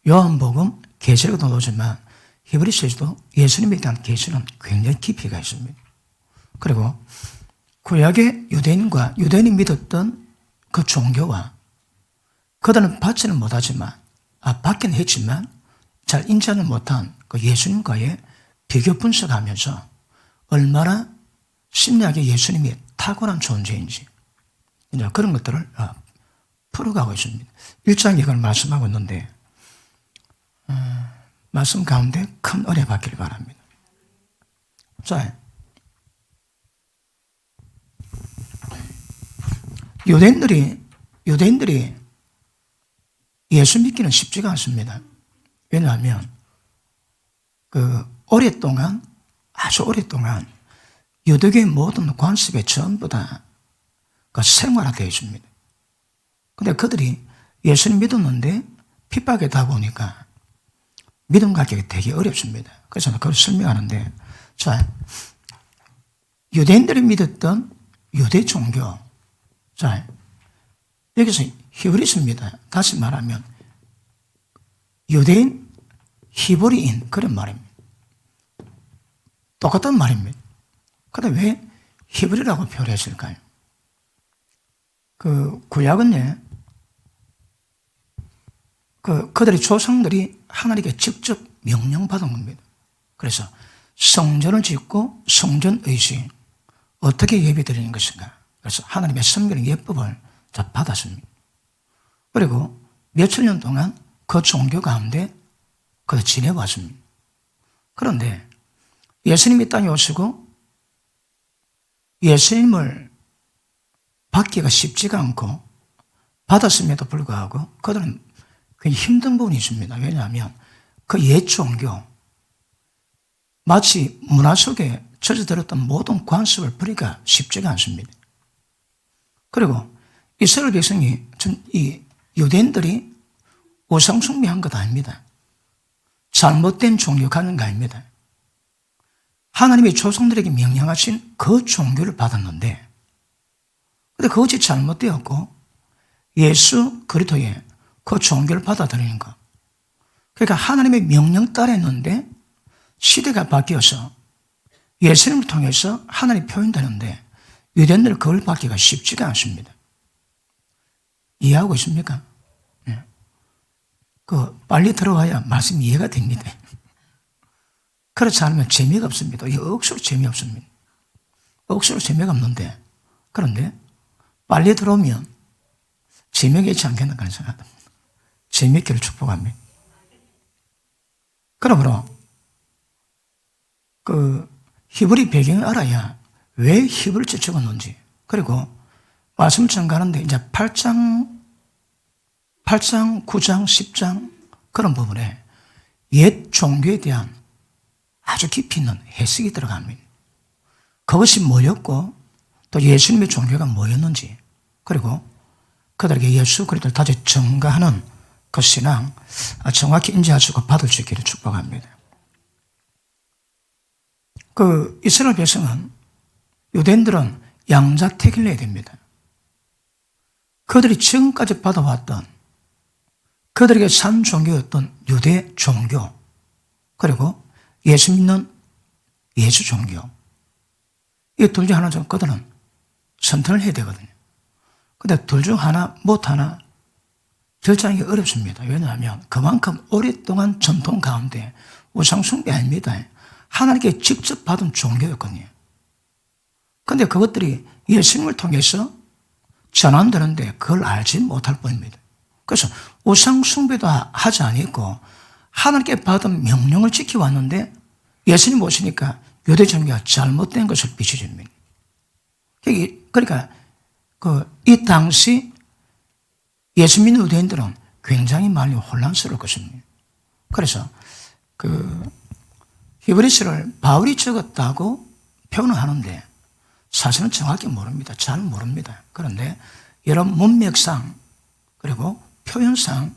요한복음 계시록도 나오지만 히브리서에서도 예수님에 대한 계시는 굉장히 깊이가 있습니다. 그리고 구약의 유대인과 유대인이 믿었던 그 종교와 그들은 받지는 못하지만 받긴 했지만 잘 인지하는 못한 그 예수님과의 비교 분석하면서 얼마나 신약의 예수님이 탁월한 존재인지 이제 그런 것들을 풀어가고 있습니다. 1장 이걸 말씀하고 있는데 말씀 가운데 큰 은혜 받기를 바랍니다. 자, 유대인들이 예수 믿기는 쉽지가 않습니다. 왜냐하면 아주 오랫동안 유대교의 모든 관습에 전부 다 생활화되어 있습니다. 근데 그들이 예수님 믿었는데 핍박에 다 보니까 믿음 갖기가 되게 어렵습니다. 그래서 그걸 설명하는데, 자, 유대인들이 믿었던 유대 종교, 자, 여기서 히브리서입니다. 다시 말하면 유대인, 히브리인 그런 말입니다. 똑같은 말입니다. 그런데 왜 히브리라고 표현했을까요? 구약은요, 그들의 조상들이 하나님께 직접 명령받은 겁니다. 그래서 성전을 짓고 성전 의식, 어떻게 예배 드리는 것인가. 그래서 하나님의 선별 예법을 다 받았습니다. 그리고 몇천 년 동안 그 종교 가운데 그걸 지내왔습니다. 그런데 예수님이 땅에 오시고 예수님을 받기가 쉽지가 않고 받았음에도 불구하고 그들은 굉장히 힘든 부분이 있습니다. 왜냐하면 그 옛 종교, 마치 문화 속에 젖어들었던 모든 관습을 버리기가 쉽지가 않습니다. 그리고 이스라엘 백성이, 이 유대인들이 우상 숭배한 것 아닙니다. 잘못된 종교 가는 거 아닙니다. 하나님이 조상들에게 명령하신 그 종교를 받았는데, 근데 그것이 잘못되었고 예수 그리스도의 그 종교를 받아들이는 것. 그러니까 하나님의 명령 따랐는데 시대가 바뀌어서 예수님을 통해서 하나님이 표현되는데 유대인들은 그걸 받기가 쉽지가 않습니다. 이해하고 있습니까? 네. 빨리 들어와야 말씀이 이해가 됩니다. 그렇지 않으면 재미가 없습니다. 억수로 재미없습니다. 억수로 재미가 없는데, 그런데 빨리 들어오면 재미가 있지 않겠나 그런 생각합니다. 재미있기를 축복합니다. 그러므로 히브리 배경을 알아야 왜 히브리서 적었는지, 그리고 말씀 전가하는데 이제 8장, 9장, 10장 그런 부분에 옛 종교에 대한 아주 깊이 있는 해석이 들어갑니다. 그것이 뭐였고 또 예수님의 종교가 뭐였는지, 그리고 그들에게 예수 그리스도를 다시 증거하는 그 신앙 정확히 인지하시고 받을 수 있기를 축복합니다. 이스라엘 백성은, 유대인들은 양자택일 내야 됩니다. 그들이 지금까지 받아왔던 그들에게 산 종교였던 유대 종교, 그리고 예수 믿는 예수 종교, 이 둘 중 하나 좀 그들은 선택을 해야 되거든요. 근데 둘 중 하나 못 하나 결정하기 어렵습니다. 왜냐하면 그만큼 오랫동안 전통 가운데 우상 숭배 아닙니다. 하나님께 직접 받은 종교였거든요. 그런데 그것들이 예수님을 통해서 전환되는데 그걸 알지 못할 뿐입니다. 그래서 우상 숭배도 하지 않았고 하나님께 받은 명령을 지켜왔는데 예수님 오시니까 유대 종교가 잘못된 것을 비춰줍니다. 그러니까 이 당시 예수 믿는 유대인들은 굉장히 많이 혼란스러울 것입니다. 그래서 히브리서를 바울이 적었다고 표현을 하는데 사실은 정확히 모릅니다. 잘 모릅니다. 그런데 여러 문맥상 그리고 표현상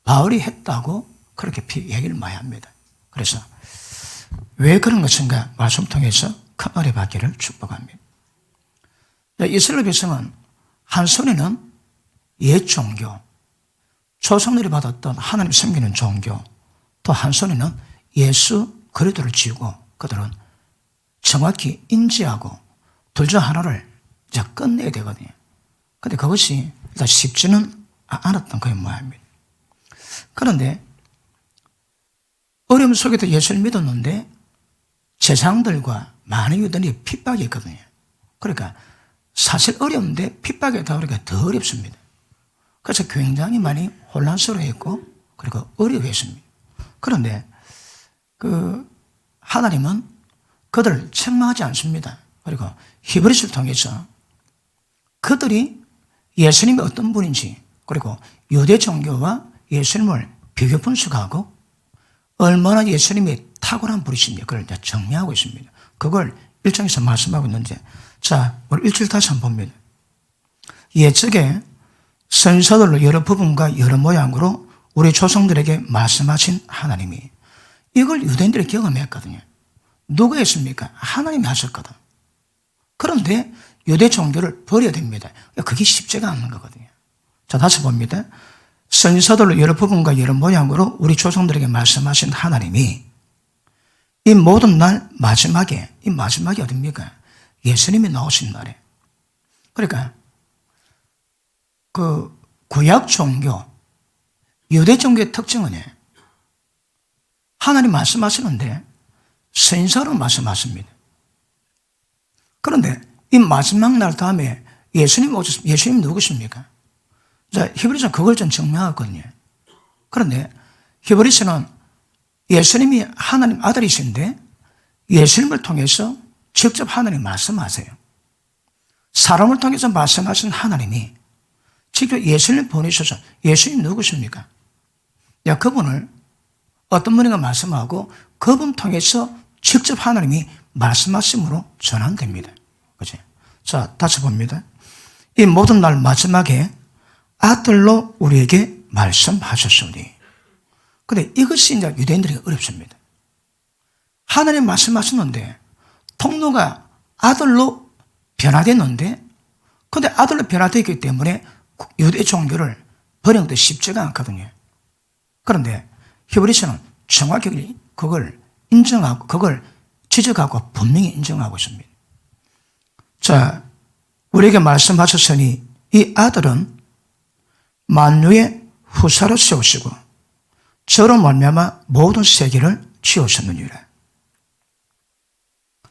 바울이 했다고 그렇게 얘기를 많이 합니다. 그래서 왜 그런 것인가 말씀 통해서 큰 은혜 받기를 축복합니다. 이스라엘 백성은 한 손에는 옛 종교, 조상들이 받았던 하나님 섬기는 종교, 또 한 손에는 예수 그리스도를 쥐고 그들은 정확히 인지하고 둘 중 하나를 이제 끝내야 되거든요. 근데 그것이 일단 쉽지는 않았던 그의 모양입니다. 그런데 어려움 속에도 예수를 믿었는데 제사장들과 많은 유대인이 핍박이 있거든요. 그러니까 사실 어려운데 핍박에 더하니까 더 어렵습니다. 그래서 굉장히 많이 혼란스러워했고 그리고 어려워했습니다. 그런데 하나님은 그들을 책망하지 않습니다. 그리고 히브리서를 통해서 그들이 예수님이 어떤 분인지 그리고 유대 종교와 예수님을 비교 분석하고 얼마나 예수님이 탁월한 분이신지 그걸 정리하고 있습니다. 그걸 1장에서 말씀하고 있는데 자, 우리 1절 다시 한번 봅니다. 옛적에 선지자들로 여러 부분과 여러 모양으로 우리 조상들에게 말씀하신 하나님이 이걸 유대인들이 경험했거든요. 누가 했습니까? 하나님이 하셨거든. 그런데 유대 종교를 버려야 됩니다. 그게 쉽지가 않는 거거든요. 자, 다시 봅니다. 선지자들로 여러 부분과 여러 모양으로 우리 조상들에게 말씀하신 하나님이 이 모든 날 마지막에, 이 마지막이 어딥니까? 예수님이 나오신 날에. 그러니까 그 구약 종교, 유대 종교의 특징은 하나님 말씀하시는데 선지자로 말씀하십니다. 그런데 이 마지막 날 다음에 예수님 오셨습니다. 예수님 누구십니까? 자, 히브리서는 그걸 좀 증명하거든요. 그런데 히브리서는 예수님이 하나님 아들이신데 예수님을 통해서 직접 하나님 말씀하세요. 사람을 통해서 말씀하신 하나님이 직접 예수님 보내셔서 예수님 누구십니까? 야, 그분을 어떤 분인가 말씀하고 그분 통해서 직접 하나님이 말씀하심으로 전환됩니다. 그치? 자, 다시 봅니다. 이 모든 날 마지막에 아들로 우리에게 말씀하셨으니. 근데 이것이 이제 유대인들에게 어렵습니다. 하나님 말씀하셨는데 통로가 아들로 변화됐는데 근데 아들로 변화되었기 때문에 유대 종교를 버리는 것도 쉽지가 않거든요. 그런데 히브리서는 정확히 그걸 인정하고 그걸 지적하고 분명히 인정하고 있습니다. 자, 우리에게 말씀하셨으니 이 아들은 만유의 후사로 세우시고 저로 말미암아 모든 세계를 지으셨느니라.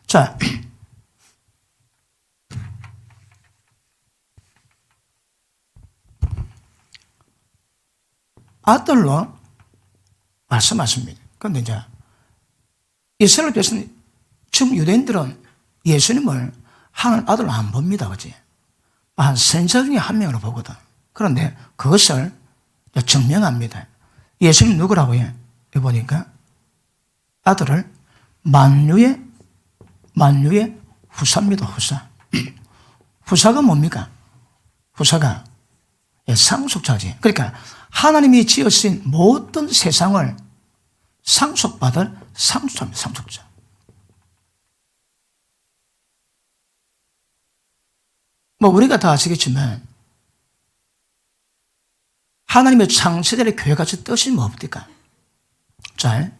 자, 아들로 말씀하십니다. 그런데 이제 이스라엘 백성, 지금 유대인들은 예수님을 하나님 아들로 안 봅니다. 그지? 한 선지자 중에 한 명으로 보거든. 그런데 그것을 증명합니다. 예수님 누구라고 해? 여기 보니까 아들을 만유의 후사입니다. 후사. 후사가 뭡니까? 후사가 상속자지. 그러니까 하나님이 지으신 모든 세상을 상속받을 상속자입니다. 상속자. 뭐 우리가 다 아시겠지만 하나님의 창세전의 교회같이 뜻이 뭡니까? 자,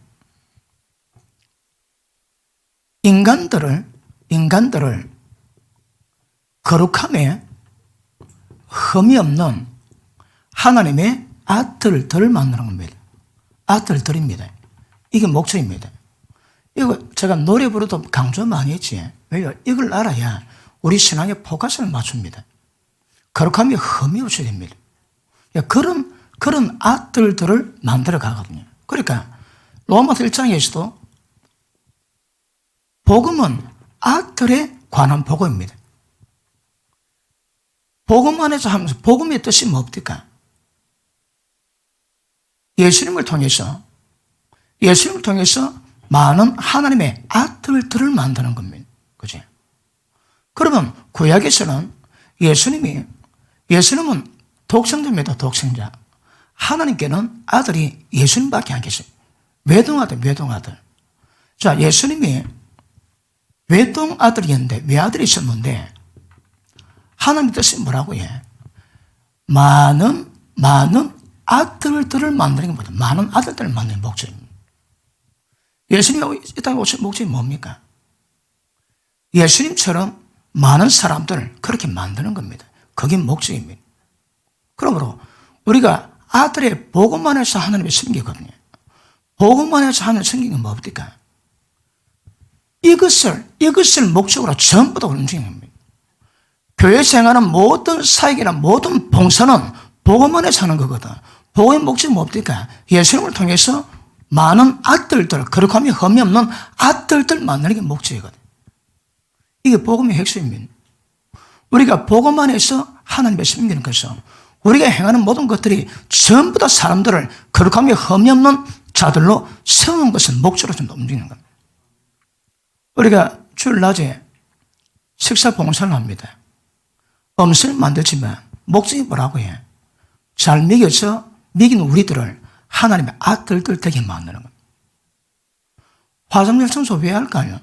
인간들을 거룩함에 흠이 없는 하나님의 아들들을 만나는 겁니다. 아들들입니다. 이게 목적입니다. 이거 제가 노래 부르도 강조 많이 했지. 왜요? 이걸 알아야 우리 신앙의 포커스를 맞춥니다. 거룩함이 흠이 없어야 됩니다. 그런 아들들을 만들어 가거든요. 그러니까 로마서 1장에서도 복음은 아들에 관한 복음입니다. 복음 안에서 하면서 복음의 뜻이 뭡니까? 예수님을 통해서 많은 하나님의 아들들을 만드는 겁니다. 그죠? 그러면 구약에서는 예수님은 독생자입니다. 독생자. 하나님께는 아들이 예수님밖에 안 계세요. 외동아들. 자, 예수님이 외동아들이었는데 외아들이 있었는데 하나님 뜻이 뭐라고 해? 많은 아들들을 만드는 것보다 많은 아들들을 만드는 목적입니다. 예수님이 이 땅에 오신 목적이 뭡니까? 예수님처럼 많은 사람들을 그렇게 만드는 겁니다. 그게 목적입니다. 그러므로 우리가 아들의 복음만 해서 하나님을 섬기거든요. 복음만 해서 하나님을 섬기는 건 뭡니까? 이것을 목적으로 전부 다 움직이는 겁니다. 교회 생활은 모든 사역이나 모든 봉사는 복음만 해서 하는 거거든. 복음의 목적이 뭡니까? 예수님을 통해서 많은 아들들, 거룩함이 흠이 없는 아들들 만나는 게 목적이거든. 이게 복음의 핵심입니다. 우리가 복음 안에서 하나님을 섬기는 것은 우리가 행하는 모든 것들이 전부 다 사람들을 거룩함이 흠이 없는 자들로 세우는 것을 목적으로 좀 움직이는 겁니다. 우리가 주일 낮에 식사 봉사를 합니다. 음식을 만들지만 목적이 뭐라고 해? 잘 먹인 우리들을 하나님의 아들들 되게 만드는 겁니다. 화장실 청소 왜 할까요?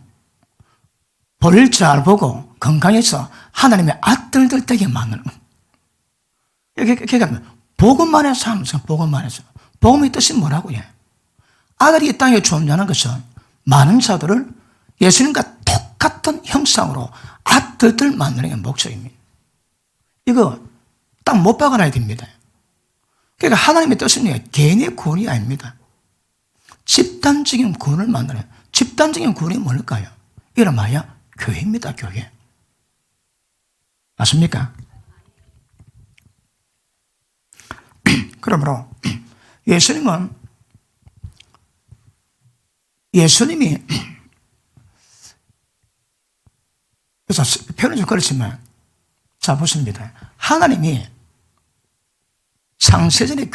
볼일 잘 보고 건강해서 하나님의 아들들 되게 만드는 겁니다. 그러니까 복음만 해서 하는 거죠. 복음만 해서. 복음의 뜻이 뭐라고 해? 아들이 이 땅에 존재하는 것은 많은 자들을 예수님과 똑같은 형상으로 아들들 만드는 게 목적입니다. 이거 딱 못 박아놔야 됩니다. 그러니까 하나님의 뜻은 개인의 구원이 아닙니다. 집단적인 구원을 만드는, 집단적인 구원이 뭘까요? 이름하여 교회입니다. 교회. 맞습니까? 그러므로 예수님이 그래서 표현은 좀 그렇지만 자 보십니다. 하나님이 창세전에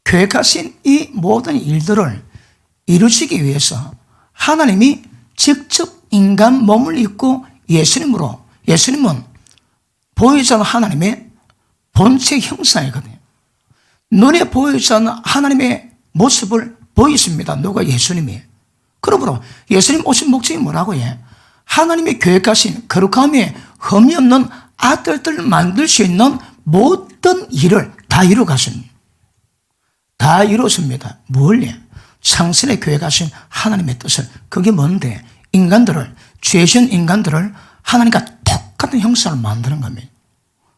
계획하신 이 모든 일들을 이루시기 위해서 하나님이 직접 인간 몸을 입고 예수님은 보이지 않는 하나님의 본체 형상이거든요. 눈에 보이지 않는 하나님의 모습을 보이십니다. 누가? 예수님이. 그러므로 예수님 오신 목적이 뭐라고 해? 하나님이 계획하신 거룩함에 흠이 없는 아들들을 만들 수 있는 모든 일을 다 이루어가십니다. 다 이루었습니다. 뭘 해? 창세에 계획하신 하나님의 뜻을. 그게 뭔데? 죄진 인간들을 하나님과 똑같은 형상을 만드는 겁니다.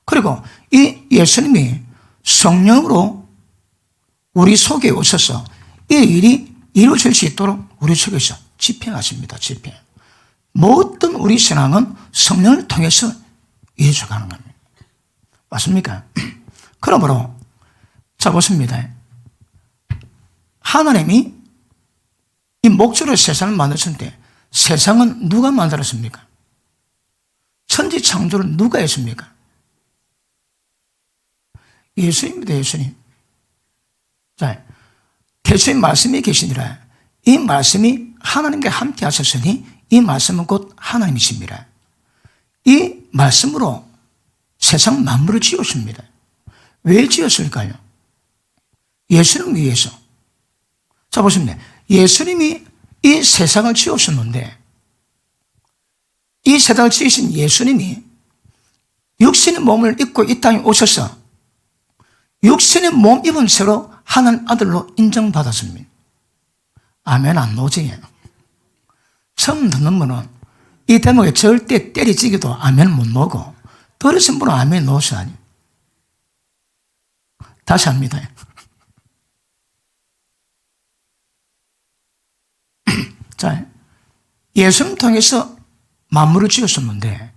그리고 이 예수님이 성령으로 우리 속에 오셔서 이 일이 이루어질 수 있도록 우리 속에서 집행하십니다. 집행. 모든 우리 신앙은 성령을 통해서 이루어져 가는 겁니다. 맞습니까? 그러므로 자 보십니다. 하나님이 이 목적으로 세상을 만드실 때 세상은 누가 만들었습니까? 천지 창조를 누가 했습니까? 예수님입니다. 예수님. 자, 예수님 말씀이 계시니라. 이 말씀이 하나님과 함께 하셨으니 이 말씀은 곧 하나님이십니다. 이 말씀으로 세상 만물을 지었습니다. 왜 지었을까요? 예수님 위해서. 자 보십니다. 예수님이 이 세상을 지으셨는데 이 세상을 지으신 예수님이 육신의 몸을 입고 이 땅에 오셔서 육신의 몸 입은 채로 하나님 아들로 인정받았습니다. 아멘 안 노지? 처음 듣는 분은 이 대목에 절대 때리지기도 아멘 못 놓고 들으신 분은 아멘 놓으셔야 아니. 다시 합니다. 자, 예수님 통해서 만물을 지었었는데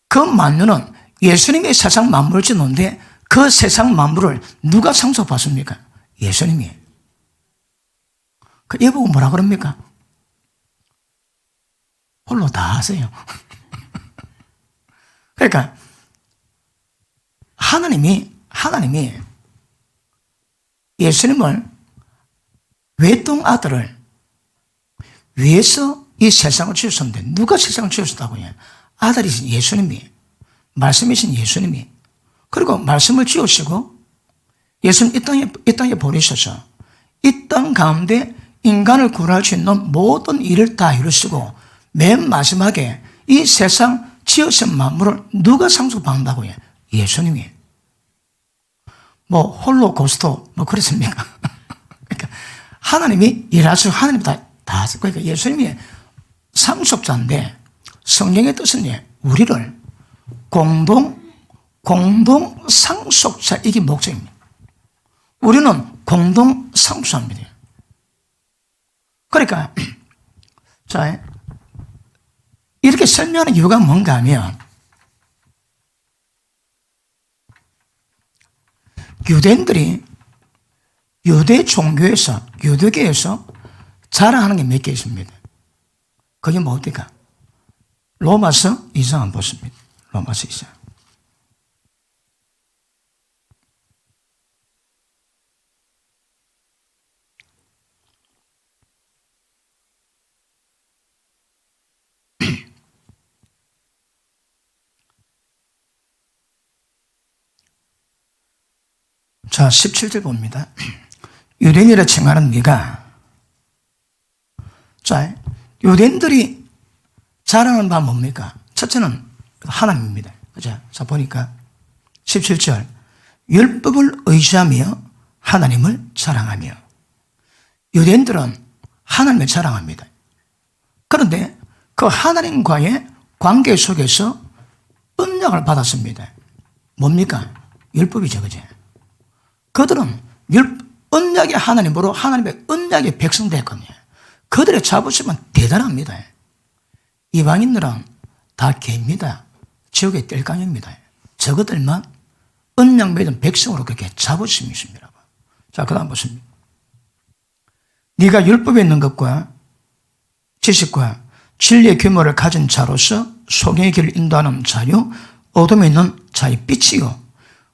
그 만유는 예수님이 세상 만물을 짓는데 그 세상 만물을 누가 창조받습니까? 예수님이. 그 예보고 뭐라 그럽니까? 홀로 다 하세요. 그러니까 하나님이 예수님을 외동 아들을 위해서 이 세상을 지으셨는데 누가 세상을 지으셨다고 해요? 아들이신 예수님이, 말씀이신 예수님이. 그리고 말씀을 지으시고 예수님 이 땅에 보내셔서 이 땅 가운데 인간을 구원할 수 있는 모든 일을 다 이루시고 맨 마지막에 이 세상 지으신 만물을 누가 상속받는다고 해요? 예수님이. 뭐 홀로코스트 뭐 그렇습니까? 그러니까 하나님이 일하시고 하나님이 다 그러니까 예수님이 상속자인데 성경의 뜻은 우리를 공동 상속자 이게 목적입니다. 우리는 공동 상속자입니다. 그러니까 자 이렇게 설명하는 이유가 뭔가 하면 유대인들이 유대 종교에서 유대교에서 자랑하는 게 몇 개 있습니다. 그게 뭡니까? 로마서 2장 한번 보십니다. 로마서 2장. 자, 17절 봅니다. 유대인이라 칭하는 네가 자, 유대인들이 자랑하는 바는 뭡니까? 첫째는 하나님입니다. 그죠? 자, 보니까 17절 율법을 의지하며 하나님을 자랑하며 유대인들은 하나님을 자랑합니다. 그런데 그 하나님과의 관계 속에서 언약을 받았습니다. 뭡니까? 율법이죠. 그죠? 그들은 언약의 하나님으로 하나님의 언약의 백성 됐거든요. 그들의 자부심은 대단합니다. 이방인들은 다 개입니다. 지옥의 땔감입니다. 저것들만 언약 맺은 백성으로 그렇게 자부심이 있습니다. 자, 그 다음 보십니다. 네가 율법에 있는 것과 지식과 진리의 규모를 가진 자로서 소경의 길을 인도하는 자요, 어둠에 있는 자의 빛이요,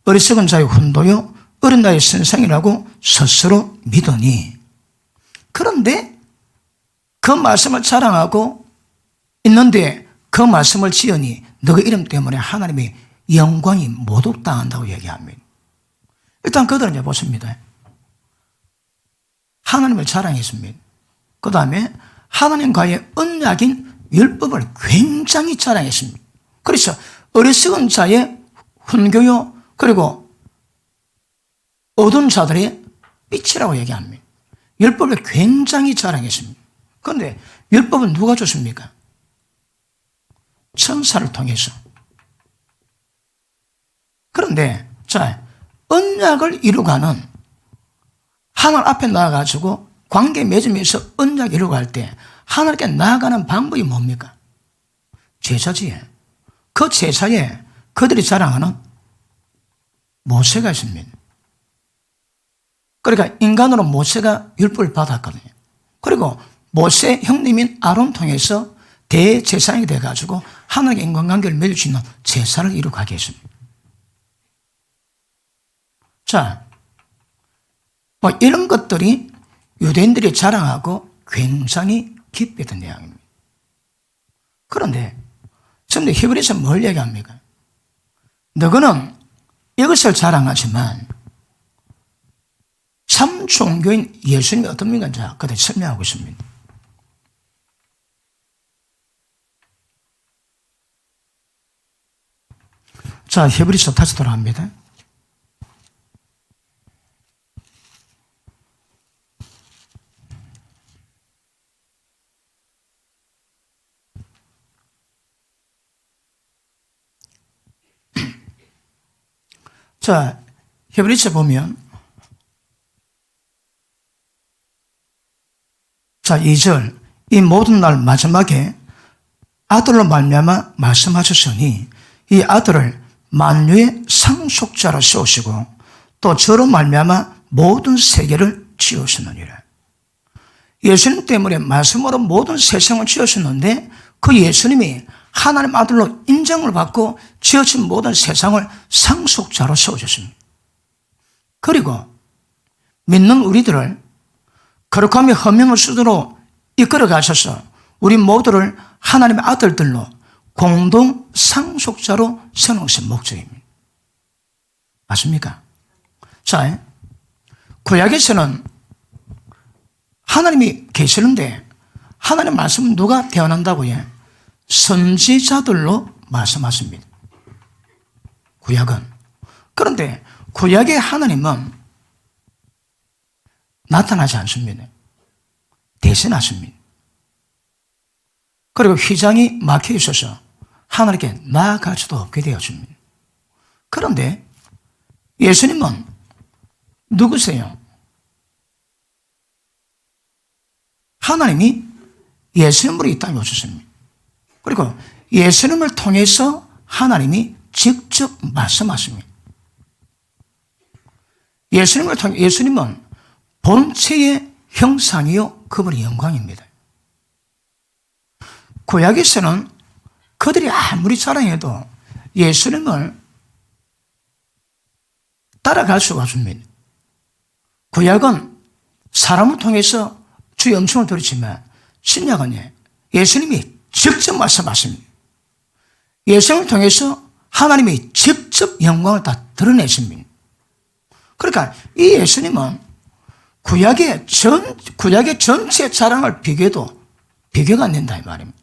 어리석은 자의 훈도요, 어린 나이의 선생이라고 스스로 믿으니. 그런데 그 말씀을 자랑하고 있는데 그 말씀을 지으니 너의 이름 때문에 하나님의 영광이 모독당한다고 얘기합니다. 일단 그들은 이제 보십니다. 하나님을 자랑했습니다. 그 다음에 하나님과의 언약인 율법을 굉장히 자랑했습니다. 그래서 어리석은 자의 훈교요, 그리고 어두운 자들의 빛이라고 얘기합니다. 율법을 굉장히 자랑했습니다. 그런데 율법은 누가 줬습니까? 천사를 통해서. 그런데 자, 언약을 이루가는 하나님 앞에 나아가지고 관계 맺으면서 언약 이루갈 때 하나님께 나아가는 방법이 뭡니까? 제사지에. 그 제사에 그들이 자랑하는 모세가 있습니다. 그러니까 인간으로 모세가 율법을 받았거든요. 그리고 모세 형님인 아론 통해서 대제사장이 돼가지고 하나님의 인간관계를 맺을 수 있는 제사를 이루게 했습니다. 자, 뭐 이런 것들이 유대인들이 자랑하고 굉장히 기뻤던 내용입니다. 그런데 근데 히브리서 뭘 얘기합니까? 너희는 이것을 자랑하지만 참 종교인 예수님이 어떤 분인가 자, 그들 설명하고 있습니다. 자, 히브리서 다시 돌아갑니다. 자, 히브리서 보면 자, 2절 이 모든 날 마지막에 아들로 말미암아 말씀하셨으니 이 아들을 만유의 상속자로 세우시고 또 저로 말미암아 모든 세계를 지으셨느니라. 예수님 때문에 말씀으로 모든 세상을 지으셨는데 그 예수님이 하나님 아들로 인정을 받고 지어진 모든 세상을 상속자로 세워줬습니다. 그리고 믿는 우리들을 거룩함이 허명을 수도로 이끌어 가셔서 우리 모두를 하나님의 아들들로 공동 상속자로 세우신 목적입니다. 맞습니까? 자, 구약에서는 하나님이 계시는데 하나님 말씀은 누가 대언한다고요? 선지자들로 말씀하십니다. 구약은. 그런데 구약의 하나님은 나타나지 않습니다. 대신하십니다. 그리고 휘장이 막혀 있어서 하나님께 나아갈 수도 없게 되었습니다. 그런데 예수님은 누구세요? 하나님이 예수님으로 이 땅에 오셨습니다. 그리고 예수님을 통해서 하나님이 직접 말씀하십니다. 예수님을 통해 예수님은 본체의 형상이요 그분의 영광입니다. 구약에서는 그들이 아무리 자랑해도 예수님을 따라갈 수가 없습니다. 구약은 사람을 통해서 주의 음성을 들었지만 신약은 예수님이 직접 말씀하십니다. 예수님을 통해서 하나님이 직접 영광을 다 드러내십니다. 그러니까 이 예수님은 구약의 전체 자랑을 비교해도 비교가 안 된다 이 말입니다.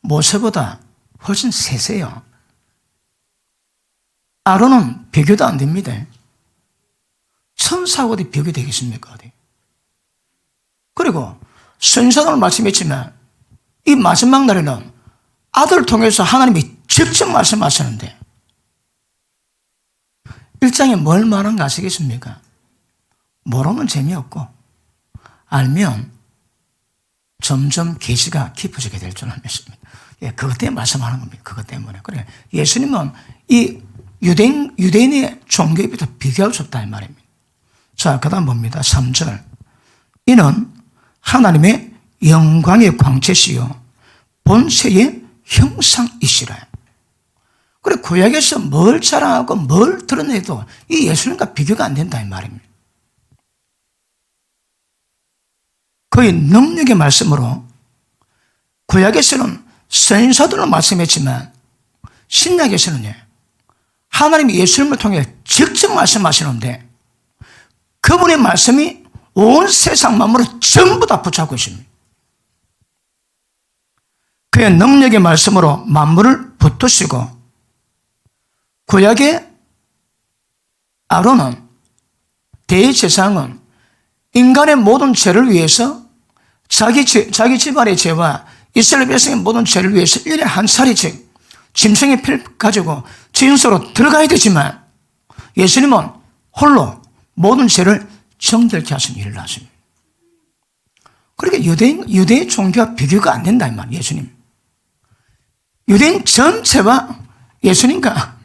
모세보다 훨씬 세세요. 아론은 비교도 안 됩니다. 천사하고 어디 비교되겠습니까? 어디? 그리고 선지자들 말씀했지만 이 마지막 날에는 아들을 통해서 하나님이 직접 말씀하시는데 1장에 뭘 말한가 아시겠습니까? 모르면 재미없고 알면 점점 계시가 깊어지게 될 줄 믿습니다. 예, 그것 때문에 말씀하는 겁니다. 그것 때문에. 그래, 예수님은 이 유대인의 종교에 비교할 수 없다 이 말입니다. 자, 그 다음 봅니다. 3절. 이는 하나님의 영광의 광채시요 본체의 형상이시라. 그래, 구약에서 뭘 자랑하고 뭘 드러내도 이 예수님과 비교가 안 된다 이 말입니다. 그의 능력의 말씀으로 구약에서는 선지자들로 말씀했지만 신약에서는 하나님이 예수님을 통해 직접 말씀하시는데 그분의 말씀이 온 세상 만물을 전부 다 붙잡고 있습니다. 그의 능력의 말씀으로 만물을 붙드시고 구약의 아론은 대제사장은 인간의 모든 죄를 위해서 자기 집안의 죄와 이스라엘 백성의 모든 죄를 위해서 1년에 한 차례씩 짐승의 피를 가지고 지은소로 들어가야 되지만 예수님은 홀로 모든 죄를 정결케 하신 일을 하십니다. 그러니까 유대인 종교와 비교가 안 된다 이 말. 예수님 유대인 전체와 예수님과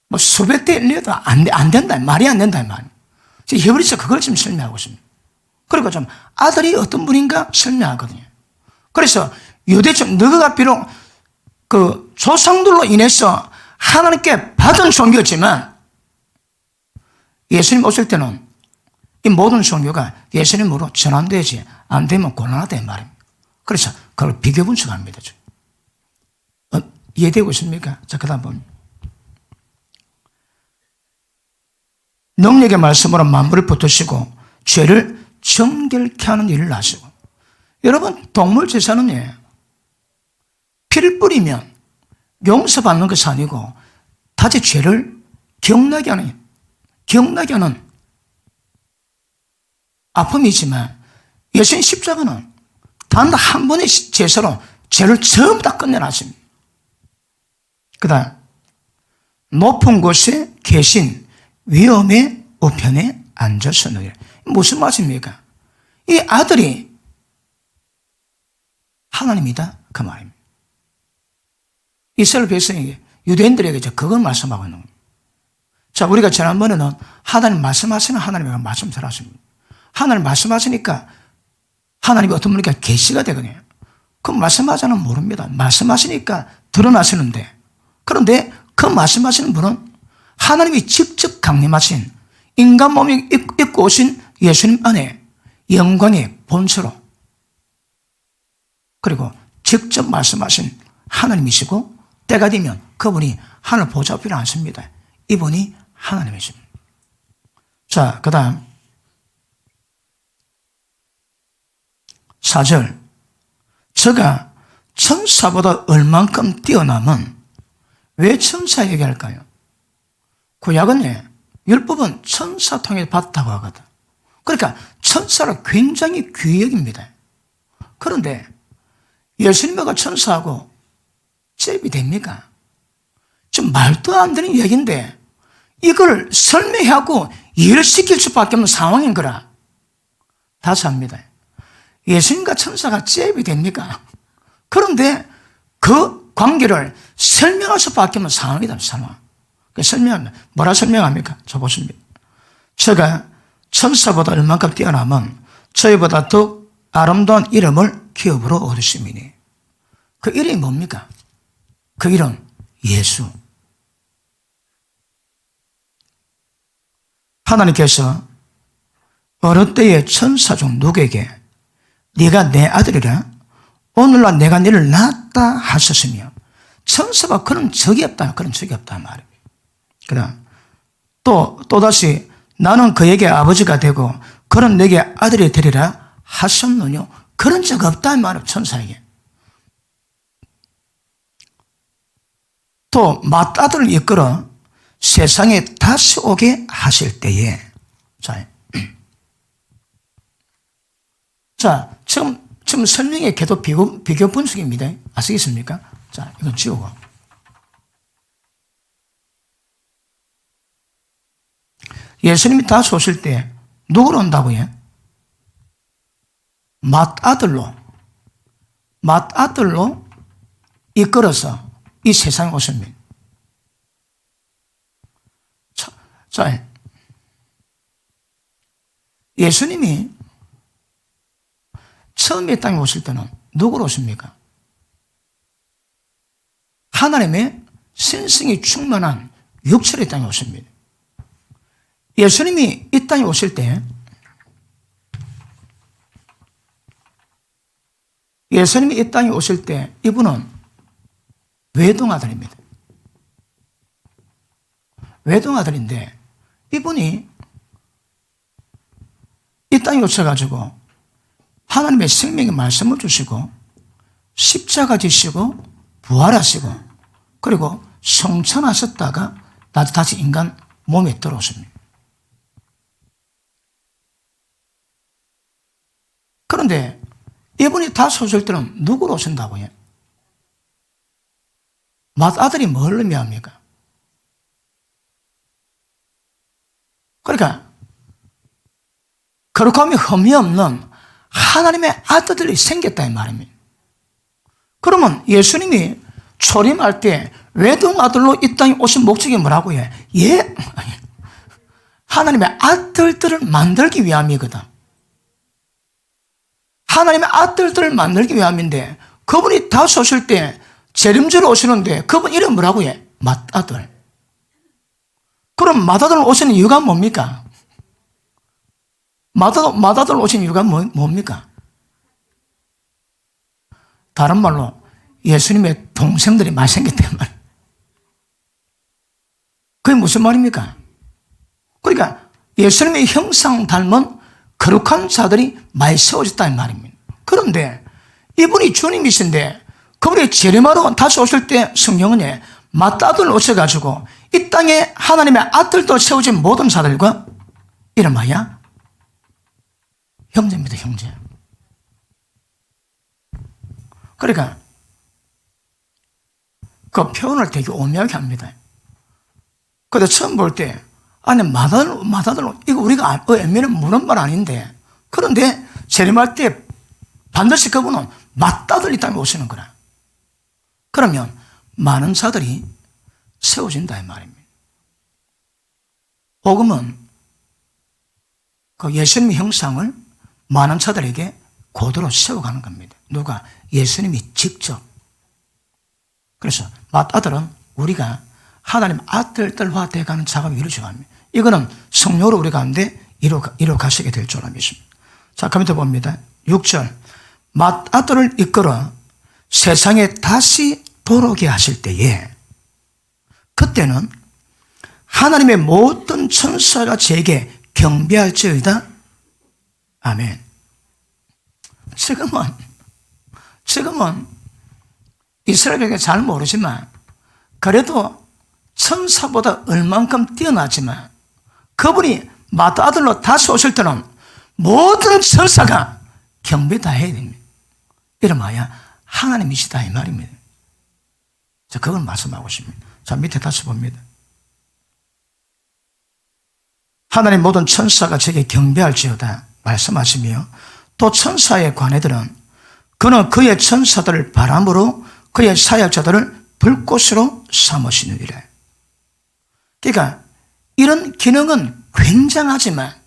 뭐 수백 대 1려도 안 된다 말이 안 된다 이 말. 히브리서 그걸 지금 설명하고 있습니다. 그리고 좀 아들이 어떤 분인가 설명하거든요. 그래서 유대적 너희가 비록 그 조상들로 인해서 하나님께 받은 종교지만 예수님 오실 때는 이 모든 종교가 예수님으로 전환되지 안 되면 곤란하다 이 말입니다. 그래서 그걸 비교 분석합니다. 이해되고 있습니까? 자, 그 다음 보면 능력의 말씀으로 만물을 붙드시고 죄를 정결케 하는 일을 하시고 여러분 동물 제사는 피를 뿌리면 용서받는 것이 아니고 다시 죄를 기억나게 하는 아픔이지만 예수님 십자가는 단 한 번의 제사로 죄를 전부 다 끝내놨습니다. 그 다음 높은 곳에 계신 위엄의 우편에 앉으셨느니라. 무슨 말씀입니까? 이 아들이 하나님이다 그 말입니다. 이스라엘 백성에게 유대인들에게 그걸 말씀하고 있는 겁니다. 자, 우리가 지난번에는 하나님 말씀하시면 하나님이 말씀 잘하십니다. 하나님 말씀하시니까 하나님이 어떤 분이니까 계시가 되거든요. 그 말씀하자는 모릅니다. 말씀하시니까 드러나시는데 그런데 그 말씀하시는 분은 하나님이 직접 강림하신 인간 몸이 입고 오신 예수님 안에 영광의 본체로 그리고 직접 말씀하신 하나님이시고 때가 되면 그분이 하늘 보좌 앞에 앉습니다. 이분이 하나님이십니다. 자, 그 다음 4절 저가 천사보다 얼만큼 뛰어남은 왜 천사 얘기할까요? 구약은 율법은 천사 통해 받았다고 하거든. 그러니까 천사를 굉장히 귀히 여깁니다. 그런데 예수님과 천사하고 잽이 됩니까? 좀 말도 안 되는 얘기인데 이걸 설명하고 이해를 시킬 수밖에 없는 상황인 거라. 다시 합니다. 예수님과 천사가 잽이 됩니까? 그런데 그 관계를 설명할 수밖에 없는 상황이다. 상황. 설명하면 뭐라 설명합니까? 저 보십니다. 저가 천사보다 얼만큼 뛰어나면 저희보다 더 아름다운 이름을 기업으로 얻으심이니. 그 이름이 뭡니까? 그 이름 예수. 하나님께서 어느 때에 천사 중 누구에게 네가 내 아들이라 오늘날 내가 너를 낳았다 하셨으며 천사가 그런 적이 없다. 그런 적이 없다 말입니다. 그다음 또다시 나는 그에게 아버지가 되고 그는 내게 아들이 되리라 하셨느뇨. 그런 적 없다 말이에요. 천사에게. 또 맏아들을 이끌어 세상에 다시 오게 하실 때에 자, 지금 설명의 궤도 비교 분석입니다. 아시겠습니까? 자, 이건 지우고. 예수님이 다시 오실 때 누구로 온다고요? 맏아들로 이끌어서 이 세상에 오십니다. 자, 예수님이 처음에 땅에 오실 때는 누구로 오십니까? 하나님의 신성이 충만한 육체의 땅에 오십니다. 예수님이 이 땅에 오실 때 이분은 외동아들입니다. 외동아들인데 이분이 이 땅에 오셔가지고 하나님의 생명의 말씀을 주시고 십자가 지시고 부활하시고 그리고 성천하셨다가 다시 인간 몸에 들어오십니다. 그런데 이분이 다시 오실 때는 누구로 오신다고요? 맏아들이 뭘 의미합니까? 그러니까 거룩함이 흠이 없는 하나님의 아들들이 생겼다 이 말입니다. 그러면 예수님이 초림할 때 외동아들로 이 땅에 오신 목적이 뭐라고 해? 하나님의 아들들을 만들기 위함이거든. 하나님의 아들들을 만들기 위함인데 그분이 다시 오실 때 재림주로 오시는데 그분 이름 뭐라고 해? 맏아들. 그럼 맏아들 오시는 이유가 뭡니까? 맏아들 오신 이유가 뭡니까? 다른 말로 예수님의 동생들이 많이 생겼단 말이에요. 그게 무슨 말입니까? 그러니까 예수님의 형상 닮은 거룩한 자들이 많이 세워졌다는 말입니다. 그런데 이분이 주님이신데 그분이 재림하러 다시 오실 때 성경은 맏아들 오셔가지고 이 땅에 하나님의 아들도 세워진 모든 자들과 이름하여 형제입니다. 형제. 그러니까 그 표현을 되게 오묘하게 합니다. 근데 처음 볼 때 아니 맏아들 이거 우리가 애매는 물은 말 아닌데 그런데 재림할 때 반드시 그분은 맏아들이 땅에 오시는 거라. 그러면 많은 자들이 세워진다 이 말입니다. 복음은 그 예수님의 형상을 많은 자들에게 고도로 세워가는 겁니다. 누가? 예수님이 직접. 그래서 맏아들은 우리가 하나님 아들들화 되어가는 작업이 이루어져 갑니다. 이거는 성령으로 우리 가운데 이루어 가시게 될 줄 믿습니다. 자, 그럼 더 봅니다. 6절. 맏아들을 이끌어 세상에 다시 돌아오게 하실 때에 그때는 하나님의 모든 천사가 제게 경배할지어다. 아멘. 지금은 이스라엘에게 잘 모르지만 그래도 천사보다 얼만큼 뛰어나지만 그분이 마다 아들로 다시 오실 때는 모든 천사가 경배 다 해야 됩니다. 이러면 하나님이시다 이 말입니다. 자, 그걸 말씀하고 있습니다. 자, 밑에 다시 봅니다. 하나님 모든 천사가 제게 경배할지어다 말씀하시며 또 천사의 관애들은 그는 그의 천사들을 바람으로 그의 사역자들을 불꽃으로 삼으시느니라. 그러니까 이런 기능은 굉장하지만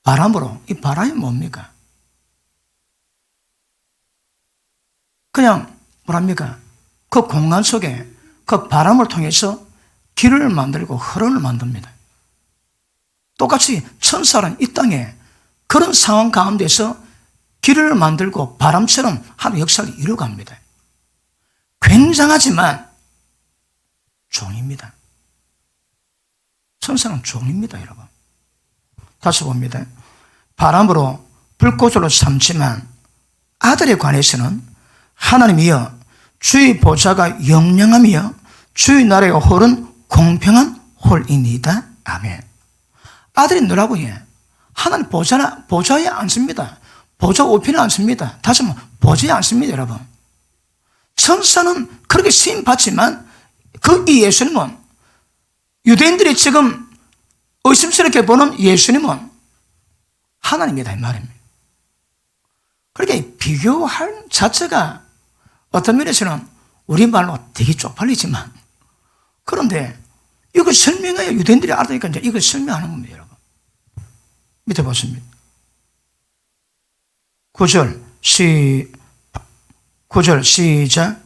바람으로, 이 바람이 뭡니까? 그냥 뭐랍니까? 그 공간 속에 그 바람을 통해서 길을 만들고 흐름을 만듭니다. 똑같이 천사는 이 땅에 그런 상황 가운데서 길을 만들고 바람처럼 하는 역사를 이루어갑니다. 굉장하지만 종입니다. 천사는 종입니다, 여러분. 다시 봅니다. 바람으로 불꽃으로 삼지만 아들에 관해서는 하나님이여 주의 보좌가 영영하며 주의 나라의 홀은 공평한 홀이니이다. 아멘. 아들이 누라고 해? 하나님 보좌에 앉습니다. 보좌 우편에 앉습니다. 다시 한번 보좌에 앉습니다, 여러분. 천사는 그렇게 쓰임받지만 이 예수님은 유대인들이 지금 의심스럽게 보는 예수님은 하나님이다 이 말입니다. 그러니까 비교할 자체가 어떤 면에서는 우리말로 되게 쪽팔리지만 그런데 이걸 설명해야 유대인들이 알아니까 이제 이걸 설명하는 겁니다, 여러분. 밑에 보십니다. 9절 시작.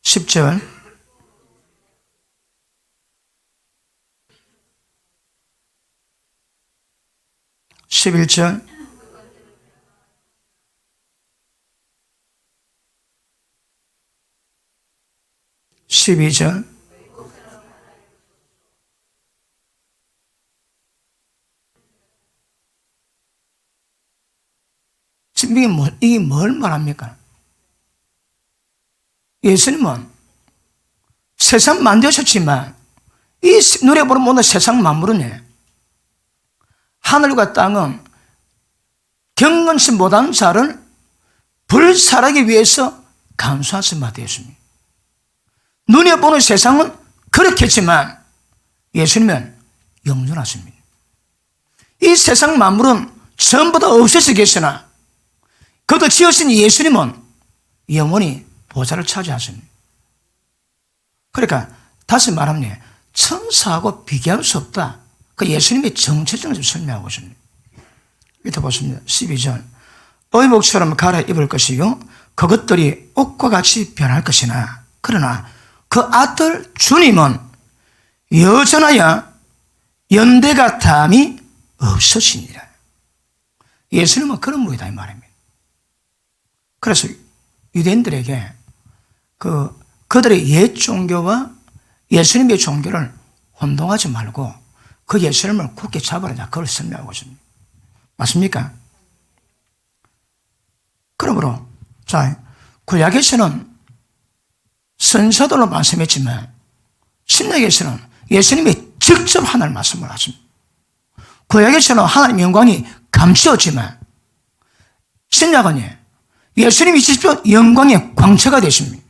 (10절) 11절 12절 지금 이게 뭘 말합니까? 예수님은 세상 만드셨지만 이 눈에 보는 모든 세상 만물은 하늘과 땅은 경건치 못한 자를 불살하기 위해서 감수하신 바 되었습니다. 눈에 보는 세상은 그렇겠지만 예수님은 영존하십니다. 이 세상 만물은 전부 다 없어지겠으나 그도 지으신 예수님은 영원히 보좌를 차지하십니다. 그러니까 다시 말하면 천사하고 비교할 수 없다. 그 예수님의 정체성을 좀 설명하고 있습니다. 밑에 보십니다. 12절 의복처럼 갈아입을 것이요 그것들이 옷과 같이 변할 것이나 그러나 그 아들 주님은 여전하여 연대가 탐이 없으시니라. 예수님은 그런 분이다 이 말입니다. 그래서 유대인들에게 그들의 옛 종교와 예수님의 종교를 혼동하지 말고 그 예수님을 굳게 잡으라. 그걸 설명하고 있습니다. 맞습니까? 그러므로 자, 구약에서는 선사들로 말씀했지만 신약에서는 예수님이 직접 하나님 말씀을 하십니다. 구약에서는 하나님 영광이 감추었지만 신약은 예수님이 직접 영광의 광채가 되십니다.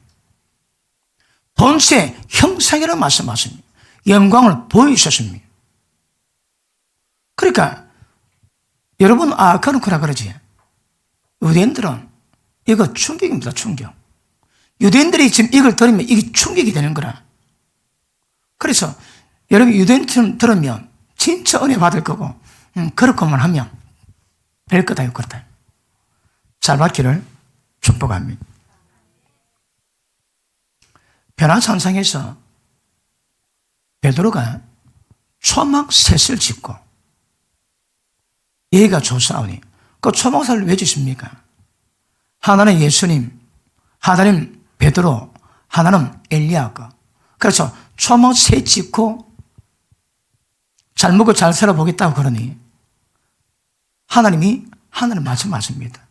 본체 형상이라는 말씀하십니다. 영광을 보이셨습니다. 그러니까 여러분 그렇구나 그러지. 유대인들은 이거 충격입니다. 충격. 유대인들이 지금 이걸 들으면 이게 충격이 되는 거라. 그래서 여러분 유대인처럼 들으면 진짜 은혜 받을 거고 그렇게만 하면 될 거다 그렇다. 잘 받기를 축복합니다. 변화산상에서 베드로가 초막 셋을 짓고 얘가 조사하니 그 초막사를 왜 짓습니까? 하나는 예수님, 하나는 베드로, 하나는 엘리야가. 그래서 초막 셋 짓고 잘 먹고 잘 살아보겠다고 그러니 하나님이 말씀하십니다.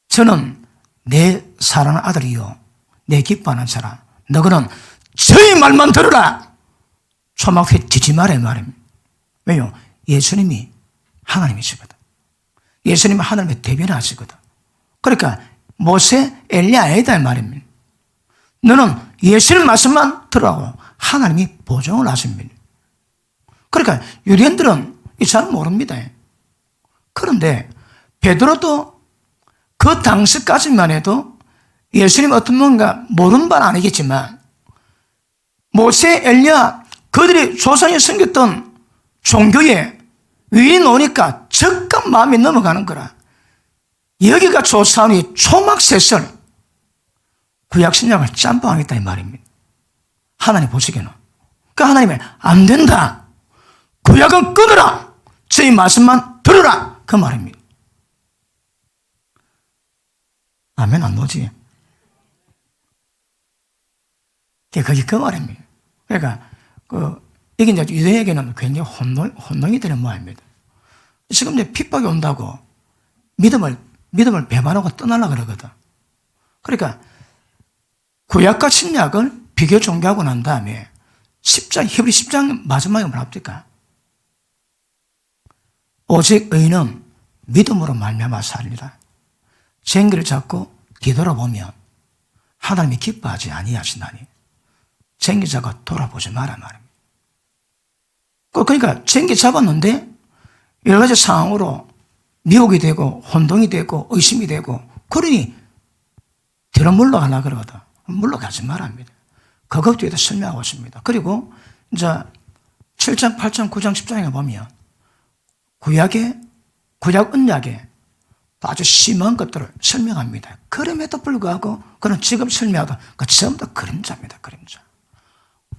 저는 내 사랑하는 아들이요 내 기뻐하는 자라. 너희는 저의 말만 들으라. 초막회 지지 말아야 말입니다. 왜요? 예수님이 하나님이시거든. 예수님은 하나님의 대변하시거든. 그러니까 모세, 엘리야 아니다 이 말입니다. 너는 예수님 말씀만 들으라고 하나님이 보증을 하십니다. 그러니까 유대인들은 잘 모릅니다. 그런데 베드로도 그 당시까지만 해도 예수님 어떤 뭔가 모르는 바는 아니겠지만 모세, 엘리야 그들이 조상이 섬겼던 종교에 위인이 오니까 적감 마음이 넘어가는 거라. 여기가 조사오니 초막셋을 구약신약을 짬뽕하겠다 이 말입니다. 하나님 보시기에는. 그 하나님이 안 된다. 구약은 끊으라. 저희 말씀만 들으라. 그 말입니다. 아멘 안 나오지? 그게 그 말입니다. 그러니까 이게 이제 유대에게는 굉장히 혼동이 되는 모양입니다. 지금 이제 핍박이 온다고 믿음을 배반하고 떠나려고 그러거든. 그러니까 구약과 신약을 비교 종교하고 난 다음에 히브리 10장 마지막에 뭐랍니까? 오직 의인은 믿음으로 말미암아 살리라. 쟁기를 잡고 뒤돌아보면 하나님이 기뻐하지 아니하시나니 쟁기 잡고 돌아보지 마라 말입니다. 그러니까 쟁기 잡았는데 여러 가지 상황으로 미혹이 되고 혼동이 되고 의심이 되고 그러니 뒤로 물러가려고 그러거든. 물러가지 말랍니다. 그것 뒤에도 설명하고 있습니다. 그리고 이제 7장, 8장, 9장, 10장에 보면 구약 언약에 아주 심한 것들을 설명합니다. 그럼에도 불구하고 그는 지금 설명하던 그 전부 다 그림자입니다. 그림자.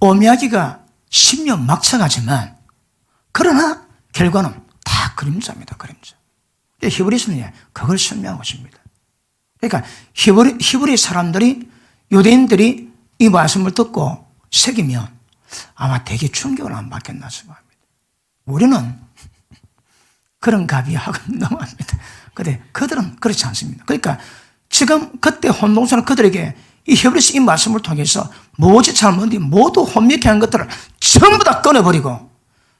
오미야기가 10년 막창하지만 그러나 결과는 다 그림자입니다. 그림자. 히브리서는 그걸 설명하고 있습니다. 그러니까 히브리 사람들이 유대인들이 이 말씀을 듣고 새기면 아마 되게 충격을 안 받겠나 싶습니다. 우리는 그런 가비하고 넘어갑니다. 근데 그들은 그렇지 않습니다. 그러니까 지금 그때 혼동스러운 그들에게 이 히브리서 이 말씀을 통해서 무엇이 잘못인지 모두 혼미케 한 것들을 전부 다 끊어버리고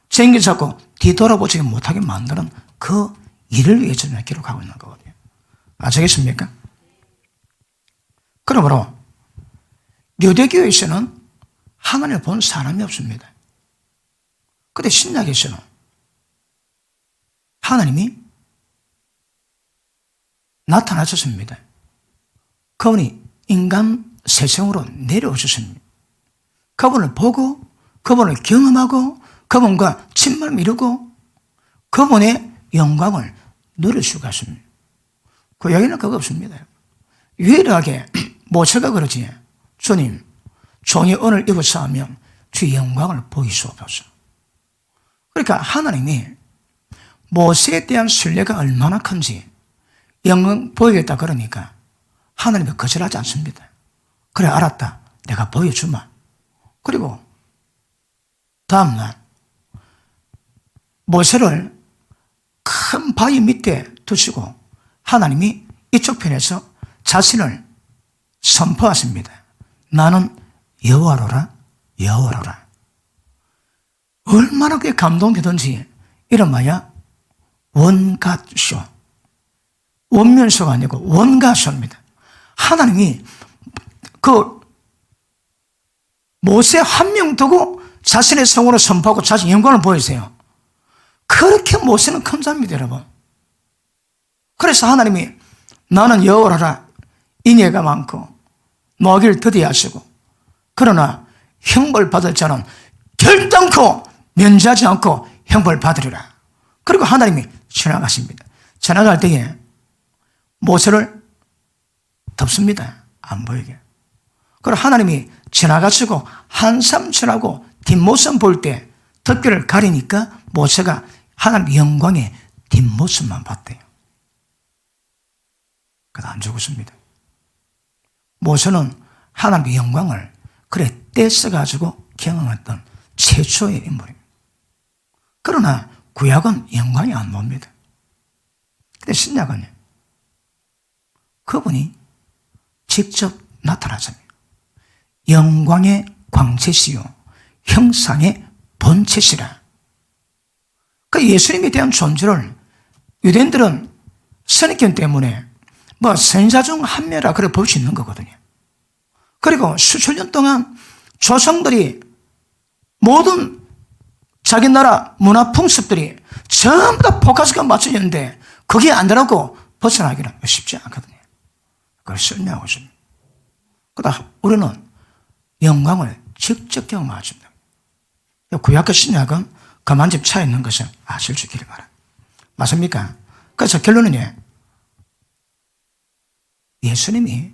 쟁기 잡고 뒤돌아보지 못하게 만드는 그 일을 위해 저는 기록하고 있는 거거든요. 아시겠습니까? 그러므로 유대교에서는 하나님을 본 사람이 없습니다. 그런데 신약에서는 하나님이 나타나셨습니다. 그분이 인간 세상으로 내려오셨습니다. 그분을 보고 그분을 경험하고 그분과 친밀을 이루고 그분의 영광을 누릴 수가 있습니다. 그 여기는 그거 없습니다. 유일하게 모세가 그러지. 주님, 종이 오늘 입었사하면 주의 영광을 보이시옵소서. 그러니까 하나님이 모세에 대한 신뢰가 얼마나 큰지 영광 보이겠다 그러니까 하나님이 거절하지 않습니다. 그래 알았다. 내가 보여주마. 그리고 다음날 모세를 큰 바위 밑에 두시고 하나님이 이쪽 편에서 자신을 선포하십니다. 나는 여호와로라 여호와로라. 얼마나 그게 감동되든지 이름하여 원갓쇼. 원면쇼가 아니고 원갓쇼입니다. 하나님이 그 모세 한 명 두고 자신의 성으로 선포하고 자신 영광을 보이세요. 그렇게 모세는 큰 자입니다, 여러분. 그래서 하나님이 나는 여호와라 인애가 많고 노하기를 더디게 하시고 그러나 형벌 받을 자는 결단코 면제하지 않고 형벌 받으리라. 그리고 하나님이 지나가십니다. 지나갈 때에 모세를 덮습니다. 안 보이게. 그리고 하나님이 지나가시고 한참 지나고 뒷모습 볼 때 덮개를 가리니까 모세가 하나님 영광의 뒷모습만 봤대요. 그래서 안 죽었습니다. 모세는 하나님의 영광을 그래 떼써가지고 경험했던 최초의 인물입니다. 그러나 구약은 영광이 안 나옵니다. 근데 신약은 그분이 직접 나타나십니다. 영광의 광채시요 형상의 본체시라. 그 예수님에 대한 존재를 유대인들은 선입견 때문에 뭐 선지자 중 한 명이라 그래 볼 수 있는 거거든요. 그리고 수천 년 동안 조상들이 모든 자기 나라 문화 풍습들이 전부 다 포커스가 맞춰졌는데 그게 안 되라고 벗어나기는 쉽지 않거든요. 그걸 설명하고 있습니다. 그러다 우리는 영광을 직접 경험하십니다. 구약과 신약은 그만큼 차이 있는 것을 아실 수 있기를 바랍니다. 맞습니까? 그래서 결론은 예수님이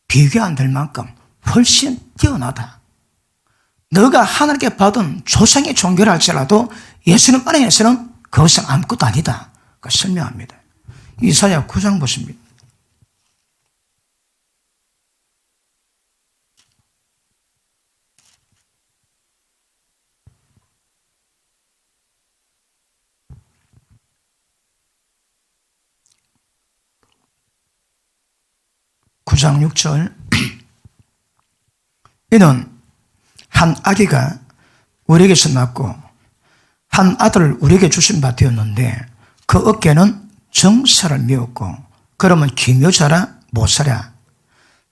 비교 안 될 만큼 훨씬 뛰어나다. 너가 하나님께 받은 조상의 종교를 할지라도 예수님 안에서는 그것은 아무것도 아니다. 그 설명합니다. 이사야 9장 보십니다. (9장 6절) 이는 한 아기가 우리에게서 낳고 한 아들을 우리에게 주신 바 되었는데 그 어깨는 정사를 메웠고 그러면 기묘자라 모사라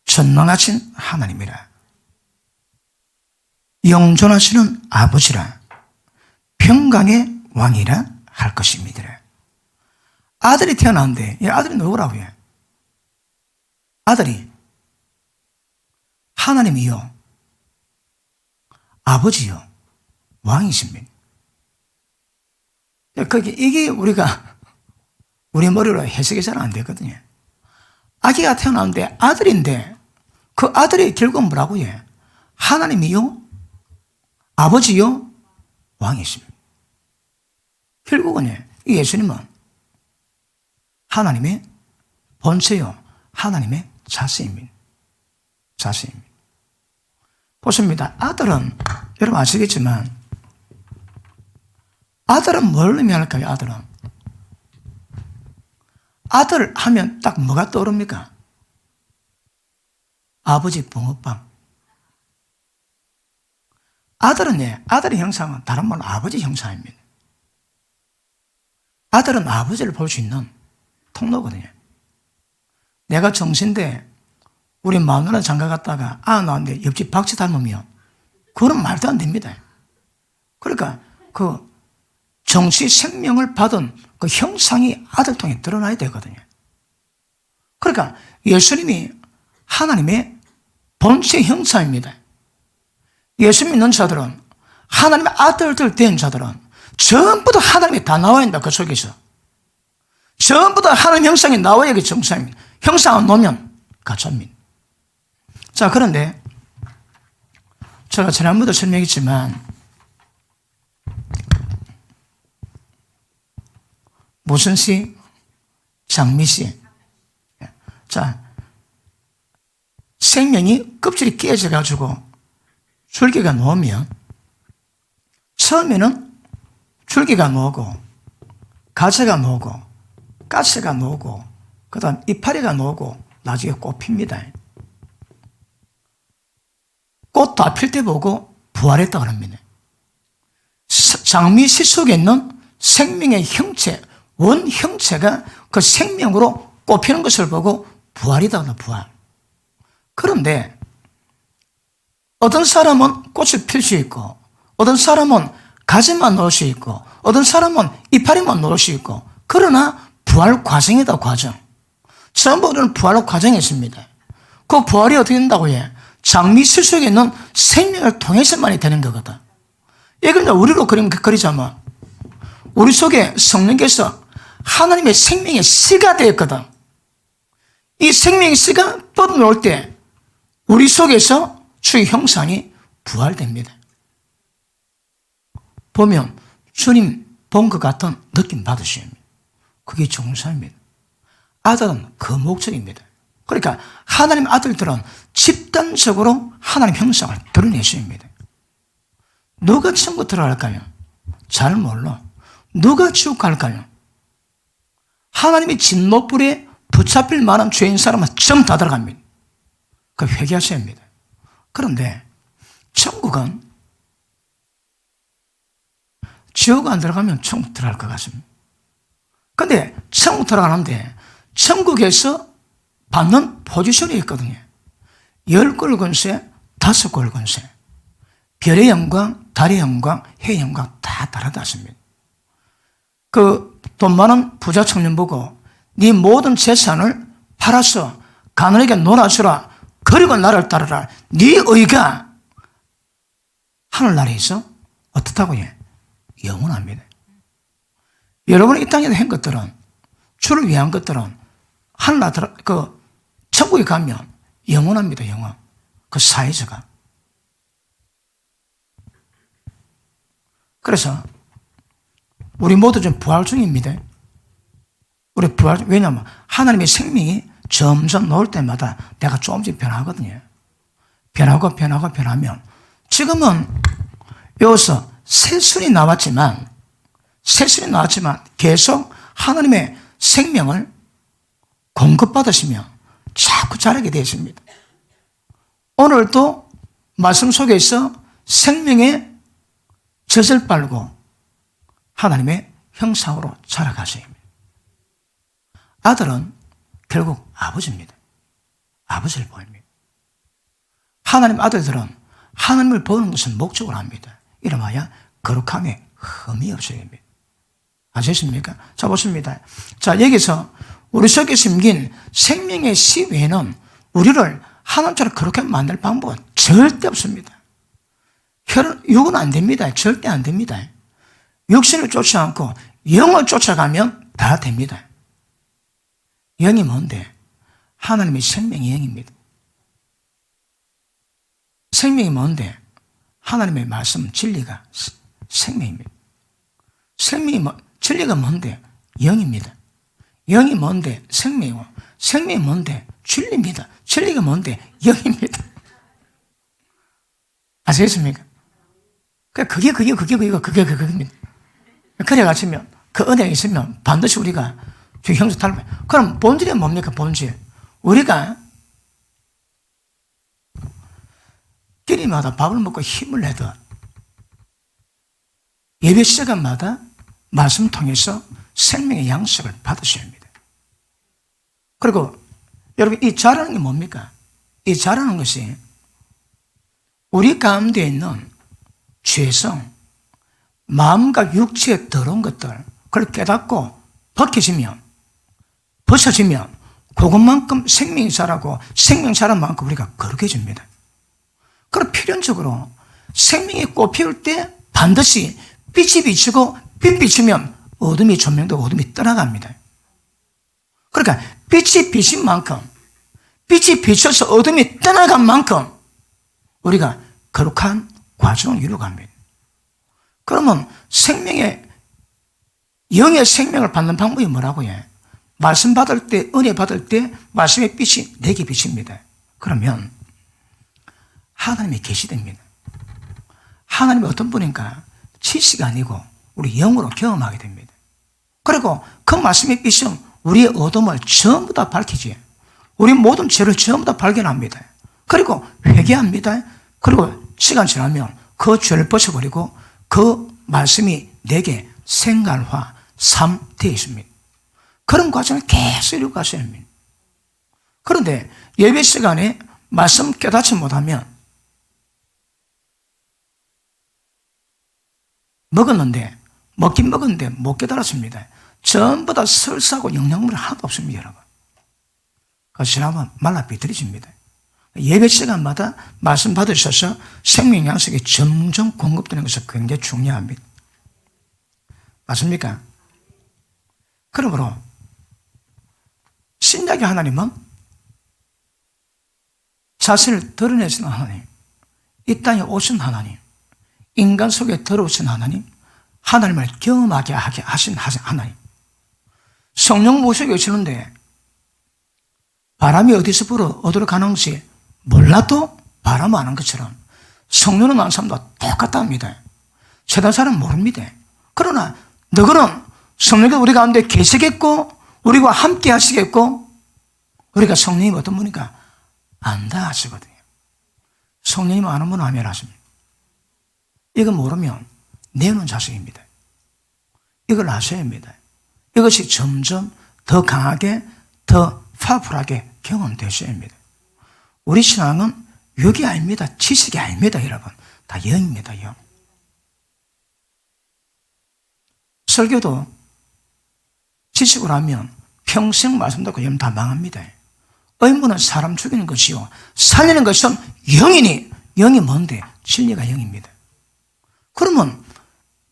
전능하신 하나님이라 영존하시는 아버지라 평강의 왕이라 할 것입니다. 아들이 태어났는데 이 아들이 누구라고 해요? 아들이 하나님이요 아버지요 왕이십니다. 이게 우리가 우리 머리로 해석이 잘 안 되거든요. 아기가 태어났는데 아들인데 그 아들이 결국은 뭐라고 해요? 하나님이요 아버지요 왕이십니다. 결국은 예수님은 하나님의 본체요 하나님의 자세입니다. 자세입니다. 보십니다. 아들은 여러분 아시겠지만 아들은 뭘 의미할까요? 아들은 아들 하면 딱 뭐가 떠오릅니까? 아버지 붕어빵. 아들은 아들의 형상은 다른 말로 아버지 형상입니다. 아들은 아버지를 볼 수 있는 통로거든요. 내가 정신대 우리 마누라 장가 갔다가 낳았는데 옆집 박쥐 닮으면 그건 말도 안 됩니다. 그러니까 그 정치 생명을 받은 그 형상이 아들 통해 드러나야 되거든요. 그러니까 예수님이 하나님의 본체 형상입니다. 예수 믿는 자들은 하나님의 아들들 된 자들은 전부 다 하나님이 다 나와야 한다. 그 속에서 전부 다 하나님 형상이 나와야 그 정상입니다. 형상 안 놓으면 가짜입니다. 자, 그런데 제가 지난번에도 설명했지만 무슨 씨? 장미씨. 자, 생명이 껍질이 깨져가지고 줄기가 놓으면 처음에는 줄기가 놓고 가지가 놓고 가시가 놓고 그 다음 이파리가 놓고 나중에 꽃 핍니다. 꽃 다 필 때 보고 부활했다고 합니다. 장미씨 속에 있는 생명의 형체, 원 형체가 그 생명으로 꽃피는 것을 보고 부활이다. 부활. 그런데 어떤 사람은 꽃을 필 수 있고 어떤 사람은 가지만 놓을 수 있고 어떤 사람은 이파리만 놓을 수 있고 그러나 부활 과정이다. 과정. 전부 우리는 부활 과정이 있습니다. 그 부활이 어떻게 된다고 해? 장미씨 속에 있는 생명을 통해서만이 되는 거거든. 이걸 우리로 그리자면 우리 속에 성령께서 하나님의 생명의 씨가 되었거든. 이 생명의 씨가 뻗어올 때 우리 속에서 주의 형상이 부활됩니다. 보면 주님 본 것 같은 느낌 받으십니다. 그게 정사입니다. 아들은 그 목적입니다. 그러니까 하나님 아들들은 집단적으로 하나님 형상을 드러내십니다. 누가 천국 들어갈까요? 잘 몰라. 누가 지옥 갈까요? 하나님이 진노불에 붙잡힐 만한 죄인 사람은 전부 다 들어갑니다. 그 회개하셔야 합니다. 그런데 천국은 지옥 안 들어가면 천국 들어갈 것 같습니다. 근데 천국 들어가는데 천국에서 받는 포지션이 있거든요. 10골 권세, 5골 권세. 별의 영광, 달의 영광, 해의 영광 다 다르다습니다. 그 돈 많은 부자 청년 보고 네 모든 재산을 팔아서 가난하게 놀아주라. 그리고 나를 따르라. 네 의가 하늘나라에서 어떻다고요? 영원합니다. 여러분이 이 땅에서 한 것들은, 주를 위한 것들은 하늘나라, 천국에 가면 영원합니다. 영원. 그 사회자가. 그래서 우리 모두 지금 부활 중입니다. 우리 부활 중. 왜냐하면 하나님의 생명이 점점 놓을 때마다 내가 조금씩 변하거든요. 변하면 지금은 여기서 새순이 나왔지만 계속 하나님의 생명을 공급받으시면 자꾸 자라게 되어 있습니다. 오늘도 말씀 속에서 생명의 젖을 빨고 하나님의 형상으로 자라가셔야 합니다. 아들은 결국 아버지입니다. 아버지를 보입니다. 하나님 아들들은 하나님을 보는 것을 목적으로 합니다. 이름하여 거룩함에 흠이 없어야 합니다. 아시겠습니까? 자, 보십니다. 자, 여기서 우리 속에 심긴 생명의 씨 외에는 우리를 하나님처럼 그렇게 만들 방법은 절대 없습니다. 육은 안 됩니다. 절대 안 됩니다. 육신을 쫓지 않고 영을 쫓아가면 다 됩니다. 영이 뭔데? 하나님의 생명이 영입니다. 생명이 뭔데? 하나님의 말씀, 진리가 생명입니다. 진리가 뭔데? 영입니다. 영이 뭔데? 생명이고, 생명이 뭔데? 진리입니다. 진리가 뭔데? 영입니다. 아시겠습니까? 그게입니다. 그래 가시면, 그 은혜가 있으면 반드시 우리가 주 형제 닮아요. 그럼 본질이 뭡니까? 본질. 우리가 끼니마다 밥을 먹고 힘을 내도 예배 시간마다 말씀 통해서 생명의 양식을 받으셔야 합니다. 그리고 여러분, 이 자라는 게 뭡니까? 이 자라는 것이 우리 가운데 있는 죄성, 마음과 육체에 더러운 것들, 그걸 깨닫고 벗어지면 그것만큼 생명이 자라고 생명 자란 만큼 우리가 거룩해집니다. 그럼 필연적으로 생명이 꽃피울 때 반드시 빛이 비치고 빛 비치면 어둠이 조명되고 어둠이 떠나갑니다. 그러니까 빛이 비친 만큼, 빛이 비쳐서 어둠이 떠나간 만큼 우리가 거룩한 과정을 이루어갑니다. 그러면 영의 생명을 받는 방법이 뭐라고요? 말씀 받을 때, 은혜 받을 때 말씀의 빛이 내게 비칩니다. 그러면 하나님이 계시됩니다. 하나님이 어떤 분인가? 지식이 아니고 우리 영으로 경험하게 됩니다. 그리고 그 말씀의 빛은 우리의 어둠을 전부 다 밝히지. 우리 모든 죄를 전부 다 발견합니다. 그리고 회개합니다. 그리고 시간 지나면 그 죄를 벗어버리고 그 말씀이 내게 생활화, 삶 되어 있습니다. 그런 과정을 계속 이루고 가셔야 합니다. 그런데 예배 시간에 말씀 깨닫지 못하면 먹긴 먹었는데 못 깨달았습니다. 전부 다 설사고 영양분이 하나도 없습니다, 여러분. 그래서 지나면 말라 비틀어집니다. 예배 시간마다 말씀 받으셔서 생명 양식이 점점 공급되는 것이 굉장히 중요합니다. 맞습니까? 그러므로 신약의 하나님은 자신을 드러내신 하나님, 이 땅에 오신 하나님, 인간 속에 들어오신 하나님, 하나님을 경험하게 하신 하나님. 성령 모시고 계시는데 바람이 어디서 불어 어디로 가는지 몰라도 바람 아는 것처럼 성령은 아는 사람도 똑같답니다. 세상 사람 모릅니다. 그러나 너희는 성령께서 우리 가운데 계시겠고 우리와 함께 하시겠고 우리가 성령님 어떤 분이니까 안다 하시거든요. 성령님 아는 분은 아멘 하십니다. 이거 모르면 내오는 자식입니다. 이걸 아셔야 합니다. 이것이 점점 더 강하게 더 파워풀하게 경험되셔야 합니다. 우리 신앙은 육이 아닙니다. 지식이 아닙니다. 여러분 다 영입니다. 영. 설교도 지식으로 하면 평생 말씀 듣고 여러분 다 망합니다. 의문은 사람 죽이는 것이요 살리는 것은 영이니 영이 뭔데? 진리가 영입니다. 그러면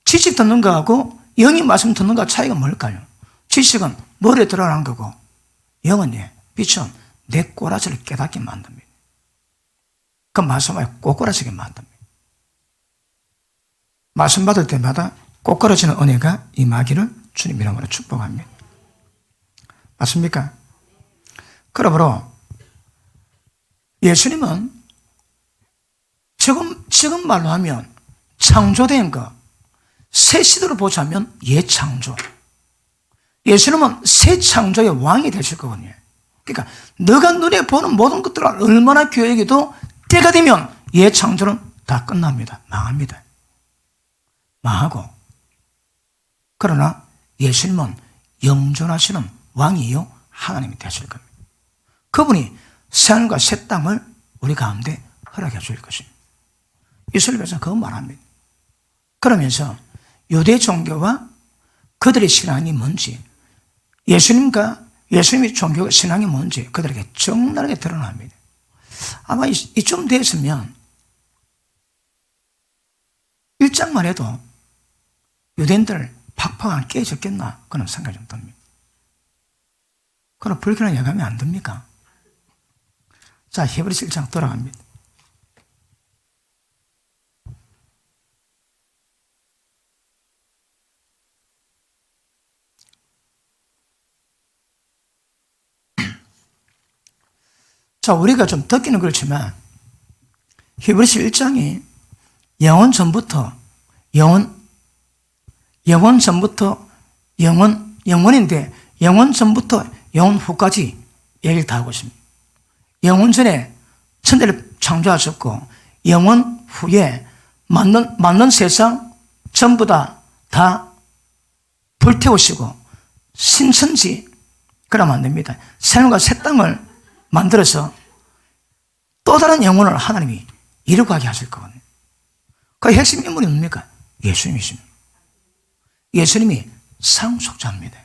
지식 듣는 거하고 영이 말씀 듣는 거 차이가 뭘까요? 지식은 머리에 들어가는 거고 영은 빛은 내 꼬라지를 깨닫게 만듭니다. 그 말씀을 꼬꾸라지게 만듭니다. 말씀 받을 때마다 꼬꾸라지는 은혜가 임하기를 주님 이름으로 축복합니다. 맞습니까? 그러므로 예수님은 지금 말로 하면 창조된 것, 새 시대로 보자면 예창조. 예수님은 새 창조의 왕이 되실 거거든요. 그러니까 너가 눈에 보는 모든 것들을 얼마나 교회에게도 때가 되면 예창조는 다 끝납니다. 망합니다. 망하고. 그러나 예수님은 영존하시는 왕이요 하나님이 되실 겁니다. 그분이 새하늘과 새 땅을 우리 가운데 허락해 줄 것입니다. 이스라엘에서는 그거 말합니다. 그러면서 유대 종교와 그들의 신앙이 뭔지 예수님과 예수님의 종교가 신앙이 뭔지 그들에게 적나라하게 드러납니다. 아마 이쯤 됐으면 1장만 해도 유대인들 팍팍 깨졌겠나 그런 생각이 좀 듭니다. 그럼 불길한 예감이 안 듭니까? 자, 히브리서 1장 돌아갑니다. 자, 우리가 좀 듣기는 그렇지만 히브리서 1장이 영원 전부터 영원인데 영원 전부터 영원 후까지 얘기를 다 하고 있습니다. 영원 전에 천지를 창조하셨고 영원 후에 만든 세상 전부 다 불태우시고 신천지 그러면 안 됩니다. 새하늘과 새 땅을 만들어서 또 다른 영혼을 하나님이 이루고 하게 하실 거거든요. 그 핵심 인물이 뭡니까? 예수님이십니다. 예수님이 상속자입니다.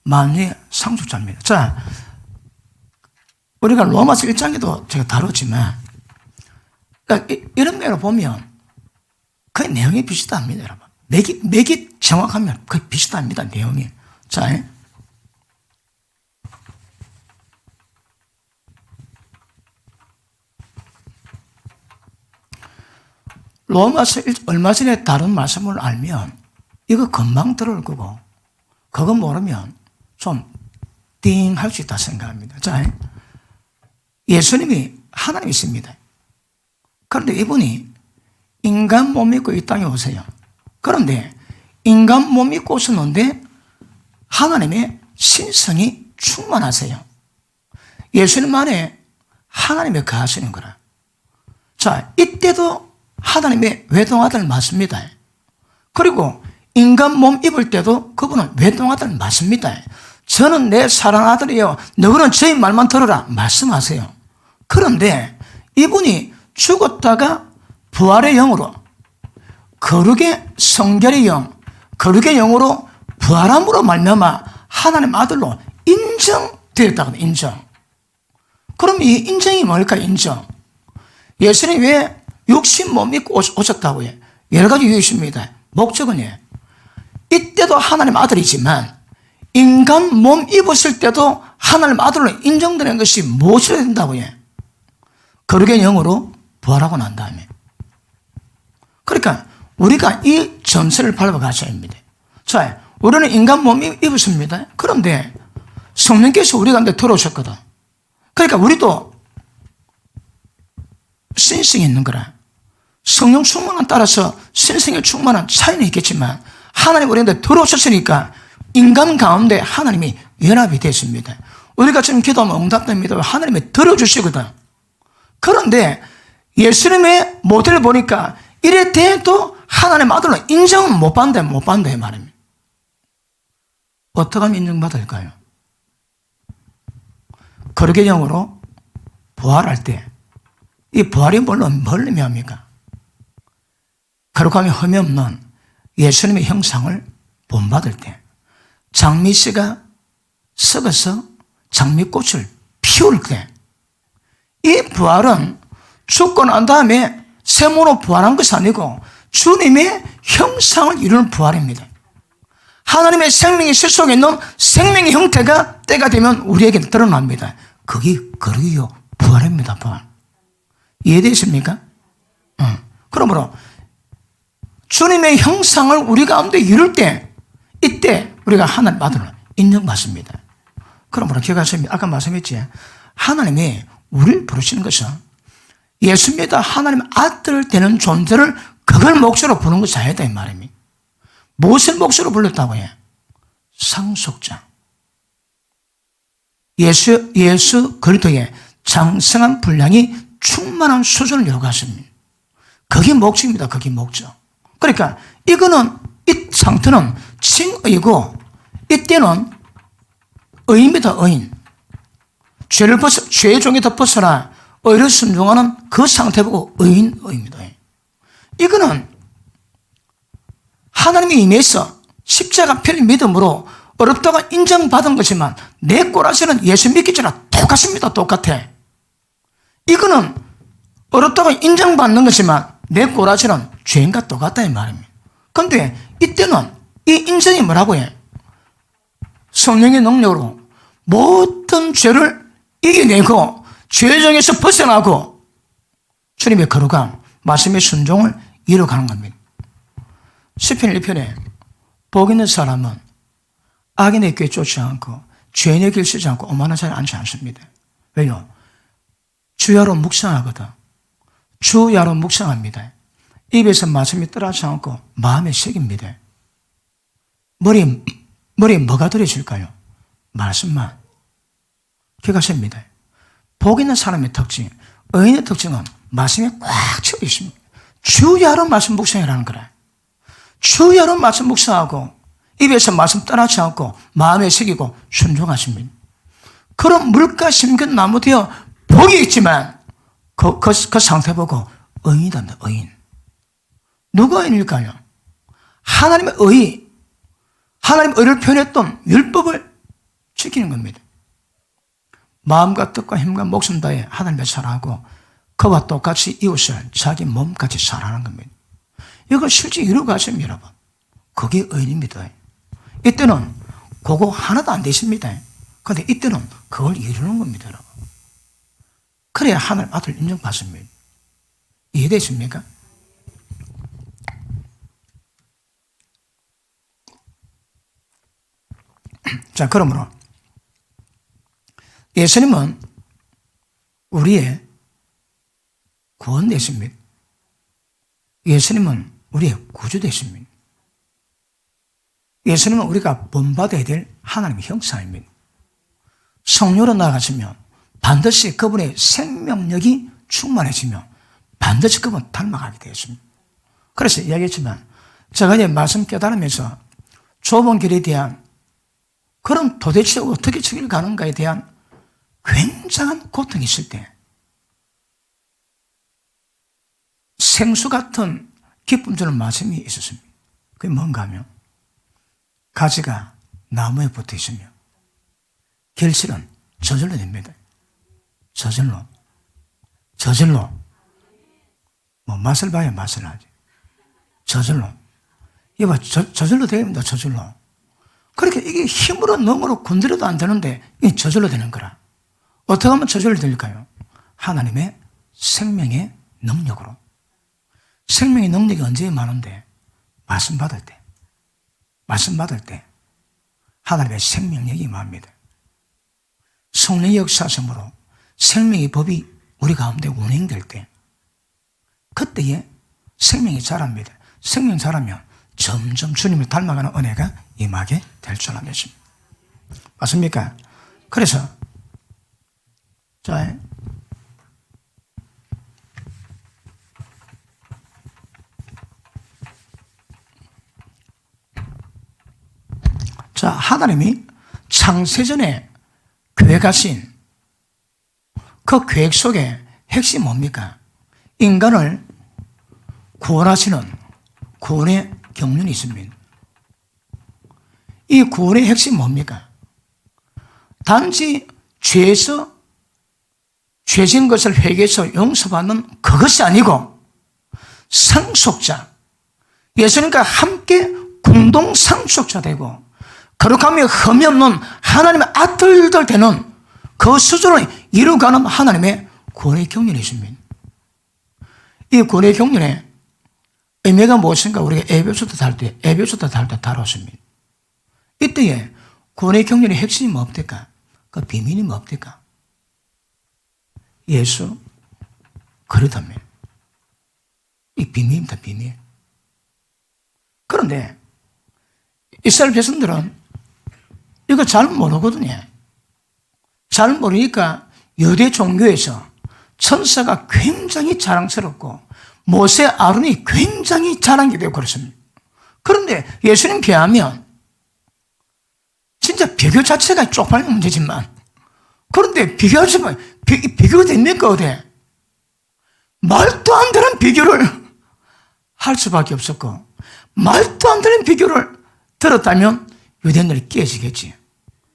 만유의 상속자입니다. 자, 우리가 로마서 1장에도 제가 다뤘지만 그러니까 이런 면으로 보면 그 내용이 비슷합니다. 여러분. 맥이 정확하면 거의 비슷합니다. 내용이. 자, 로마서 얼마 전에 다룬 말씀을 알면 이거 금방 들어올 거고 그거 모르면 좀 띵 할 수 있다 생각합니다. 자, 예수님이 하나님이십니다. 그런데 이분이 인간 몸 입고 이 땅에 오세요. 그런데 인간 몸 입고 오셨는데 하나님의 신성이 충만하세요. 예수님 안에 하나님의 거하시는 거라. 자, 이때도 하나님의 외동아들 맞습니다. 그리고 인간 몸 입을 때도 그분은 외동아들 맞습니다. 저는 내 사랑하는 아들이요 너희는 저희 말만 들어라 말씀하세요. 그런데 이분이 죽었다가 부활의 영으로 거룩의 성결의 영, 거룩의 영으로 부활함으로 말미암아 하나님 아들로 인정되었다고 인정. 그럼 이 인정이 뭘까? 인정. 예수님이 왜 육신 몸 입고 오셨다고 해요? 여러 가지 이유 있습니다. 목적은 이때도 하나님 아들이지만 인간 몸 입었을 때도 하나님 아들로 인정되는 것이 무엇이 된다고 해요? 거룩의 영으로 부활하고 난 다음에. 그러니까 우리가 이 전세를 밟아가셔야 합니다. 자, 우리는 인간 몸 입었습니다. 그런데 성령께서 우리 가운데 들어오셨거든. 그러니까 우리도 신성이 있는 거라. 성령 충만함 따라서 신성에 충만한 차이는 있겠지만 하나님 우리한테 들어오셨으니까 인간 가운데 하나님이 연합이 됐습니다. 우리가 지금 기도하면 응답됩니다. 하나님이 들어주시거든. 그런데 예수님의 모델을 보니까 이래 돼도 하나님 아들로 인정은 못 받는다 말입니다. 어떻게 하면 인정받을까요? 거룩의영으로 부활할 때 이 부활이 뭘 의미합니까? 거룩함이 흠이 없는 예수님의 형상을 본받을 때 장미씨가 썩어서 장미꽃을 피울 때 이 부활은 죽고 난 다음에 세모로 부활한 것이 아니고 주님의 형상을 이루는 부활입니다. 하나님의 생명이 실속에 있는 생명의 형태가 때가 되면 우리에게 드러납니다. 그게 거룩이요 부활입니다. 부활. 이해되십니까? 그러므로 주님의 형상을 우리 가운데 이룰 때 이때 우리가 하나님 아들로 인정받습니다. 그러므로 기억하십니까? 아까 말씀했지, 하나님이 우리를 부르시는 것은 예수입니다. 하나님 아들 되는 존재를 그걸 몫으로 부르는 것이 아니다 이 말입니다. 무엇을 몫으로 불렀다고 해? 상속자. 예수 그리스도의 장성한 분량이 충만한 수준을 요구하십니다. 그게 목적입니다. 그게 목적. 그러니까 이거는 이 상태는 칭의고 이때는 의입니다. 의인. 죄의 종에서 벗어나 의를 순종하는 그 상태 보고 의입니다. 이거는 하나님이 임해서 십자가 편리 믿음으로 어렵다고 인정받은 것이지만 내 꼬라지는 예수 믿기 전에 똑같습니다. 똑같아. 이거는 어렵다고 인정받는 것이지만 내 꼬라지는 죄인과 똑같다 이 말입니다. 그런데 이때는 이 인정이 뭐라고 해? 성령의 능력으로 모든 죄를 이겨내고 죄정에서 벗어나고 주님의 거룩함, 말씀의 순종을 이루어가는 겁니다. 시편 1편에 복 있는 사람은 악인의 꾀 쫓지 않고 죄인의 길 쓰지 않고 오만한 자를 앉지 않습니다. 왜요? 주야로 묵상하거든. 주야로 묵상합니다. 입에서 말씀이 떠나지 않고 마음에 새깁니다. 머리에 뭐가 들어있을까요? 말씀만. 기억하십니다. 복 있는 사람의 특징, 의인의 특징은 말씀이 꽉 채워 있습니다. 주야로 말씀 묵상이라는 거라. 주야로 말씀 묵상하고 입에서 말씀 떠나지 않고 마음에 새기고 순종하십니다. 그런 물가 심근 나무 되어 복이 있지만 그 상태 보고 의인이다. 의인. 누가 의인일까요? 하나님의 의, 하나님의 의를 표현했던 율법을 지키는 겁니다. 마음과 뜻과 힘과 목숨 다해 하나님을 사랑하고 그와 똑같이 이웃을 자기 몸같이 사랑하는 겁니다. 이걸 실제 이루어가십니다, 여러분. 그게 의인입니다. 이때는 그거 하나도 안 되십니다. 그런데 이때는 그걸 이루는 겁니다, 여러분. 그래야 하나님 아들 인정받습니다. 이해되십니까? 자, 그러므로 예수님은 우리의 구원 되십니다. 예수님은 우리의 구주 되십니다. 예수님은 우리가 본받아야 될 하나님의 형상입니다. 성령으로 나아가시면 반드시 그분의 생명력이 충만해지며 반드시 그분 닮아가게 되었습니다. 그래서 이야기했지만 제가 이제 말씀 깨달으면서 좁은 길에 대한 그런 도대체 어떻게 저 길 가는가에 대한 굉장한 고통이 있을 때 생수 같은 기쁨 주는 말씀이 있었습니다. 그게 뭔가 하면 가지가 나무에 붙어 있으며 결실은 저절로 됩니다. 저절로. 뭐 맛을 봐야 맛을 하지. 저절로. 이거 봐, 저절로 됩니다. 저절로. 그렇게 이게 힘으로 능으로 건드려도 안 되는데 이게 저절로 되는 거라. 어떻게 하면 저절로 될까요? 하나님의 생명의 능력으로. 생명의 능력이 언제 많은데? 말씀 받을 때. 말씀 받을 때 하나님의 생명력이 임합니다. 성령의 역사성으로 생명의 법이 우리 가운데 운행될 때 그때에 생명이 자랍니다. 생명 자라면 점점 주님을 닮아가는 은혜가 임하게 될 줄 믿습니다. 맞습니까? 그래서 자, 하나님이 창세전에 계획하신 그 계획 속에 핵심이 뭡니까? 인간을 구원하시는 구원의 경륜이 있습니다. 이 구원의 핵심이 뭡니까? 단지 죄에서 죄진 것을 회개해서 용서받는 그것이 아니고 상속자, 예수님과 함께 공동 상속자 되고 거룩하며 흠이 없는 하나님의 아들들 되는 그 수준을 이루어가는 하나님의 구원의 경륜이 있습니다. 이 구원의 경륜의 의미가 무엇인가 우리가 에베소서 다룰 때 다뤘습니다. 이때에 구원의 경륜의 핵심이 뭡니까? 그 비밀이 뭡니까? 예수 그리스도입니다. 이 비밀입니다, 비밀. 그런데 이스라엘 백성들은 이거 잘 모르거든요. 잘 모르니까 유대 종교에서 천사가 굉장히 자랑스럽고 모세 아론이 굉장히 자랑이 되고 그렇습니다. 그런데 예수님 비하면 진짜 비교 자체가 쪽팔린 문제지만 그런데 비교하시면 비교가 됩니까? 어때? 말도 안 되는 비교를 할 수밖에 없었고 말도 안 되는 비교를 들었다면 유대인들이 깨지겠지.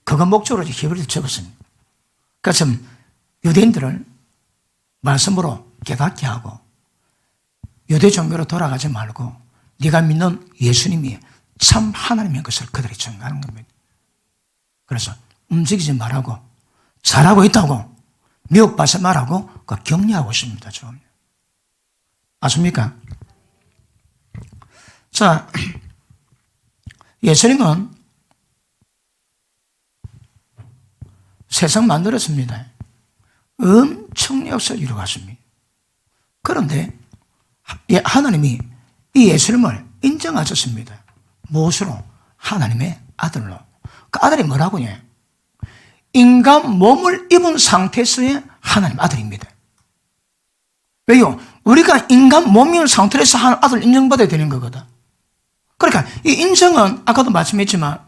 그거 목적으로 히브리서 적었습니다. 그래서 유대인들을 말씀으로 깨닫게 하고 유대 종교로 돌아가지 말고 네가 믿는 예수님이 참 하나님인 것을 그들이 증거하는 겁니다. 그래서 움직이지 말라고 잘하고 있다고 미혹받지 말라고 격려하고 있습니다. 좀. 아십니까? 자, 예수님은 세상 만들었습니다. 엄청난 역사를 이루어갔습니다. 그런데 하나님이 이 예수님을 인정하셨습니다. 무엇으로? 하나님의 아들로. 그 아들이 뭐라고요? 인간 몸을 입은 상태에서의 하나님 아들입니다. 왜요? 우리가 인간 몸인 상태에서 하나님 아들 인정받아야 되는 거거든. 그러니까 이 인정은 아까도 말씀했지만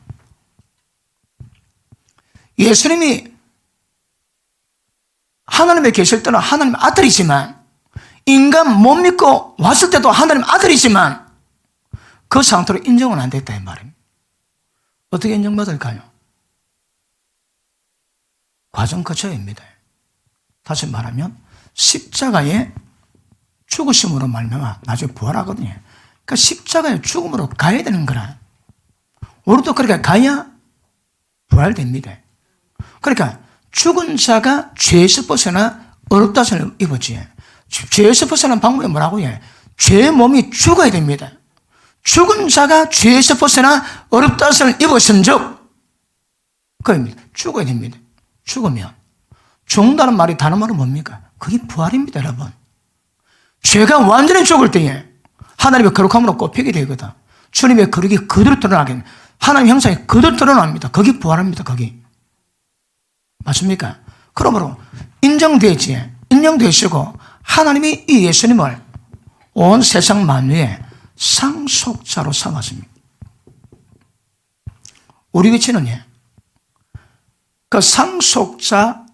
예수님이 하나님에 계실 때는 하나님 아들이지만 인간 못 믿고 왔을 때도 하나님 아들이지만 그 상태로 인정은 안 됐다 이 말입니다. 어떻게 인정받을까요? 과정 거쳐야 합니다. 다시 말하면 십자가의 죽으심으로 말미암아 나중에 부활하거든요. 그러니까 십자가의 죽음으로 가야 되는 거라. 우리도 그렇게 가야 부활됩니다. 그러니까 죽은 자가 죄에서 벗어나 어렵다심을 입었지. 죄에서 벗어난 방법이 뭐라고 해? 죄의 몸이 죽어야 됩니다. 죽은 자가 죄에서 벗어나 어렵다심을 입었은즉 그입니다. 죽어야 됩니다. 죽으면 죽는다는 말이 다른 말은 뭡니까? 그게 부활입니다, 여러분. 죄가 완전히 죽을 때에 하나님의 거룩함으로 꼽히게 되거든. 주님의 거룩이 그대로 드러나게 하나님 형상이 그대로 드러납니다. 그게 부활입니다. 거기 맞습니까? 그러므로 인정되시고 하나님이 이 예수님을 온 세상 만유의 상속자로 삼았습니다. 우리 위치는요, 그 상속자이신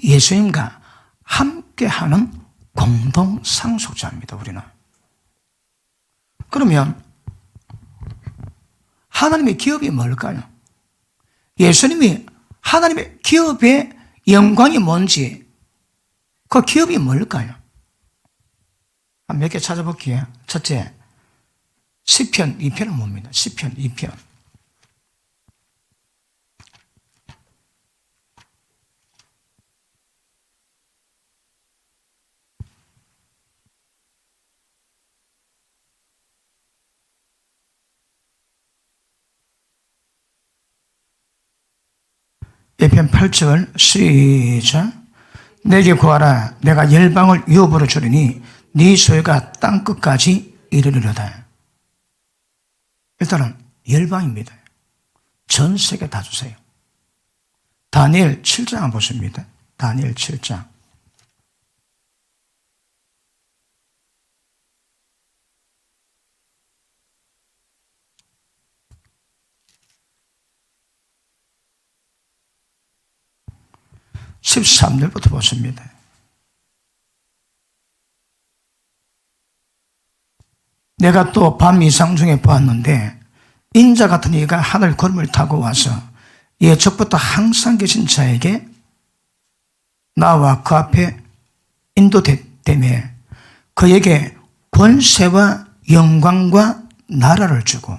예수님과 함께하는 공동 상속자입니다. 우리는. 그러면 하나님의 기업이 뭘까요? 예수님이 하나님의 기업의 영광이 뭔지 그 기업이 뭘까요? 몇 개 찾아볼게요. 첫째, 시편 2편은 뭡니다. 시편 2편. 시편 8절 시작. 내게 구하라. 내가 열방을 유업으로 주리니 네 소유가 땅끝까지 이르리로다. 일단은 열방입니다. 전 세계 다 주세요. 다니엘 7장 한번 보십니다. 다니엘 7장. (13절부터) 보십니다. 내가 또 밤 이상 중에 보았는데 인자 같은 이가 하늘 구름을 타고 와서 예적부터 항상 계신 자에게 나와 그 앞에 인도되며 그에게 권세와 영광과 나라를 주고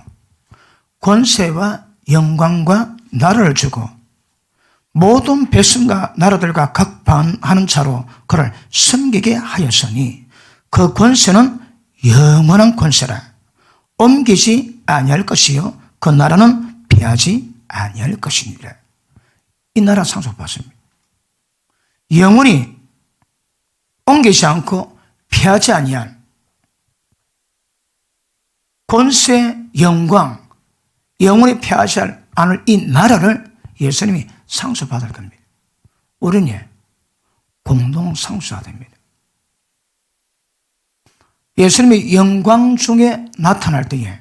권세와 영광과 나라를 주고 모든 백성과 나라들과 각 반하는 자로 그를 섬기게 하였으니 그 권세는 영원한 권세라. 옮기지 아니할 것이요 그 나라는 피하지 아니할 것이니라. 이 나라 상속받습니다. 영원히 옮기지 않고 피하지 아니할 권세, 영광, 영원히 피하지 않을 이 나라를 예수님이 상속받을 겁니다. 우리는 공동 상속해야 됩니다. 예수님이 영광 중에 나타날 때에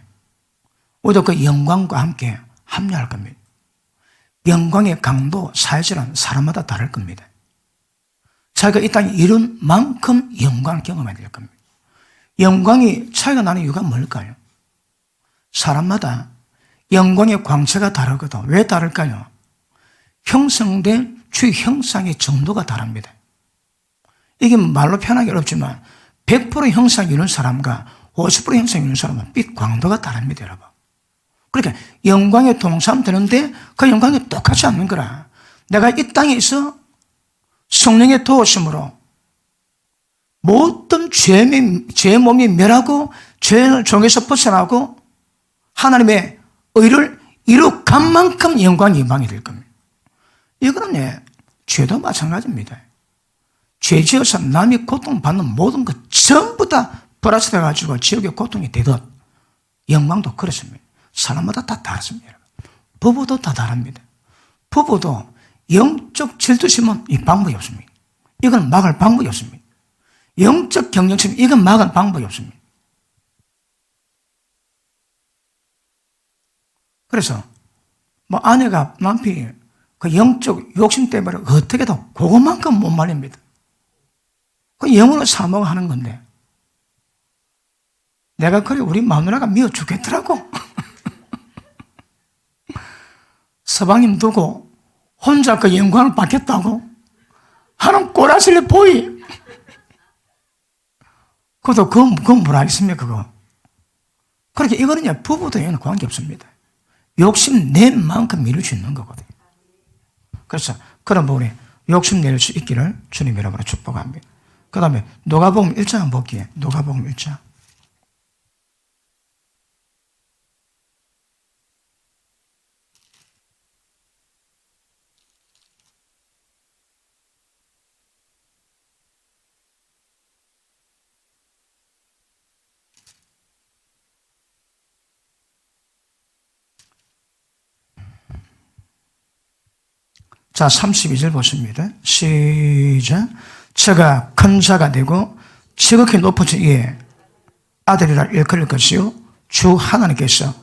우리도 그 영광과 함께 합류할 겁니다. 영광의 강도, 사회질은 사람마다 다를 겁니다. 자기가 이 땅에 이룬 만큼 영광을 경험해야 될 겁니다. 영광이 차이가 나는 이유가 뭘까요? 사람마다 영광의 광채가 다르거든. 왜 다를까요? 형성된 주의 형상의 정도가 다릅니다. 이게 말로 표현하기 어렵지만 100% 형상이 이룬 사람과 50% 형상이 이룬 사람은 빛 광도가 다릅니다, 여러분. 그러니까 영광에 동참되는데 그 영광이 똑같지 않는 거라. 내가 이 땅에 있어 성령의 도우심으로 모든 죄의 몸이 멸하고 죄의 종에서 벗어나고 하나님의 의를 이룩한 만큼 영광이 임방이 될 겁니다. 이거는 죄도 마찬가지입니다. 죄 지어서 남이 고통받는 모든 것 전부 다 플러스돼 가지고 지옥의 고통이 되듯 영광도 그렇습니다. 사람마다 다 다릅니다. 부부도 다 다릅니다. 부부도 영적 질투심은 이 방법이 없습니다. 이건 막을 방법이 없습니다. 영적 경쟁심 이건 막을 방법이 없습니다. 그래서 뭐 아내가 남편이 그 영적 욕심 때문에 어떻게든 그것만큼 못 말립니다. 그 영으로 사모하는 건데 내가 그래 우리 마누라가 미워 죽겠더라고. 서방님 두고 혼자 그 영광을 받겠다고 하는 꼬라지를 보이. 그것도 그건 뭐라 하겠습니까 그거. 그렇게 이거는 부부도 이거는 관계없습니다. 욕심 낸 만큼 이룰 수 있는 거거든요. 그래서 그런 부분에 욕심낼 수 있기를 주님 이름으로 축복합니다. 그 다음에 누가복음 1장 한번 볼게요. 누가복음 1장. 자, 32절 보십니다. 시작. 저가 큰 자가 되고 지극히 높아진 이의 아들이라 일컬을 것이요 주 하나님께서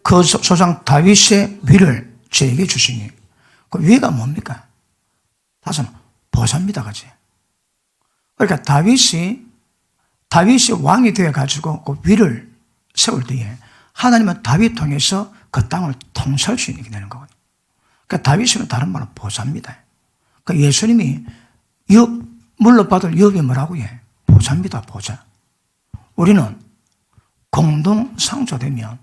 그 조상 다윗의 위를 저에게 주시니 그 위가 뭡니까? 다시 보좌입니다. 그지? 그러니까 다윗이 왕이 되어가지고 그 위를 세울 때에 하나님은 다윗 통해서 그 땅을 통치할 수 있게 되는 거거든요. 그러니까 다윗은 다른 말로 보좌입니다. 그러니까 예수님이 물러받을 유업이 뭐라고 해? 보좌입니다. 보좌. 우리는 공동 상조되면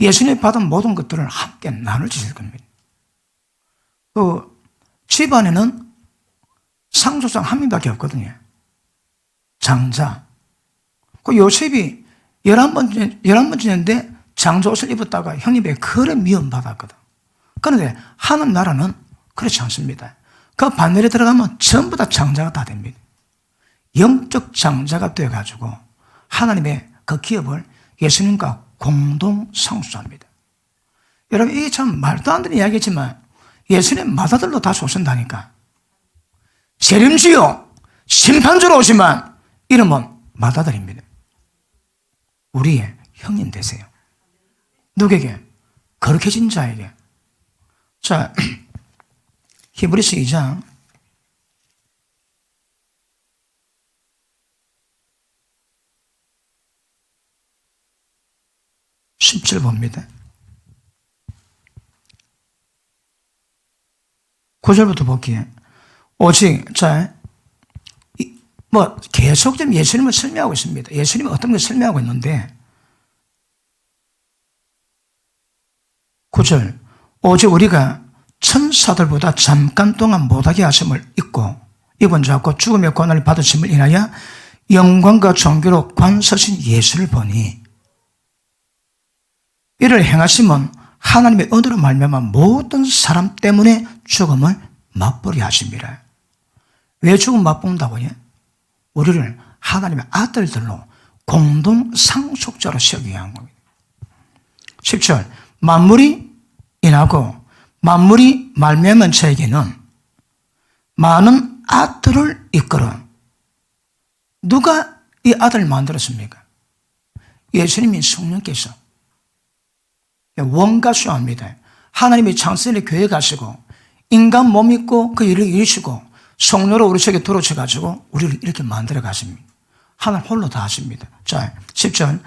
예수님이 받은 모든 것들을 함께 나눌 수 있을 겁니다. 그 집안에는 상조상 한 명밖에 없거든요. 장자. 그 요셉이 11번 지냈는데 장자 옷을 입었다가 형님에게 그래 미움받았거든. 그런데 하는 나라는 그렇지 않습니다. 그 반열에 들어가면 전부 다 장자가 다 됩니다. 영적 장자가 되어가지고 하나님의 그 기업을 예수님과 공동 상속자입니다. 여러분, 이게 참 말도 안 되는 이야기지만 예수님 맏아들로 다 쏘신다니까. 재림주요 심판주로 오시만 이름은 맏아들입니다. 우리의 형님 되세요. 누구에게? 거룩해진 자에게. 자, 히브리서 2장 17 봅니다. 9절부터 볼게요. 오직, 계속 좀 예수님을 설명하고 있습니다. 예수님은 어떤 걸 설명하고 있는데, 9절. 오직 우리가 천사들보다 잠깐 동안 못하게 하심을 입은 자고 죽음의 고난을 받으심을 인하여 영광과 존귀로 관서신 예수를 보니, 이를 행하심은 하나님의 은혜로 말미암아 모든 사람 때문에 죽음을 맛보게 하심이라. 왜 죽음 맛본다고요? 우리를 하나님의 아들들로 공동 상속자로 세우기 위한 겁니다. 10절. 만물이 인하고 만물이 말미암은 자에게는 많은 아들을 이끌어. 누가 이 아들을 만들었습니까? 예수님이 성령께서 원가수합니다. 하나님이 창세전에 교회 가시고 인간 몸 입고 그 일을 이루시고 성령으로 우리 속에 들어오셔가지고 우리를 이렇게 만들어 가십니다. 하나님 홀로 다 하십니다. 자, 10절.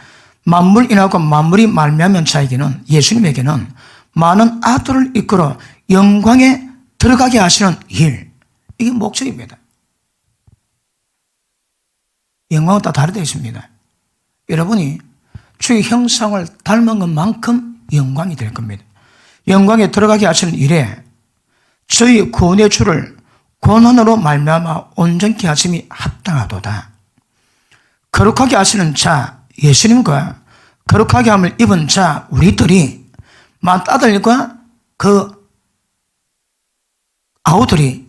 만물 인하고 만물이 말미암은 자에게는, 예수님에게는 많은 아들을 이끌어 영광에 들어가게 하시는 일. 이게 목적입니다. 영광은 다 다르다 있습니다. 여러분이 주의 형상을 닮은 것만큼 영광이 될 겁니다. 영광에 들어가게 하시는 일에 저희 구원의 주를 권한으로 말미암아 온전케 하심이 합당하도다. 거룩하게 하시는 자 예수님과 거룩하게 함을 입은 자 우리들이 맏아들과 그 아우들이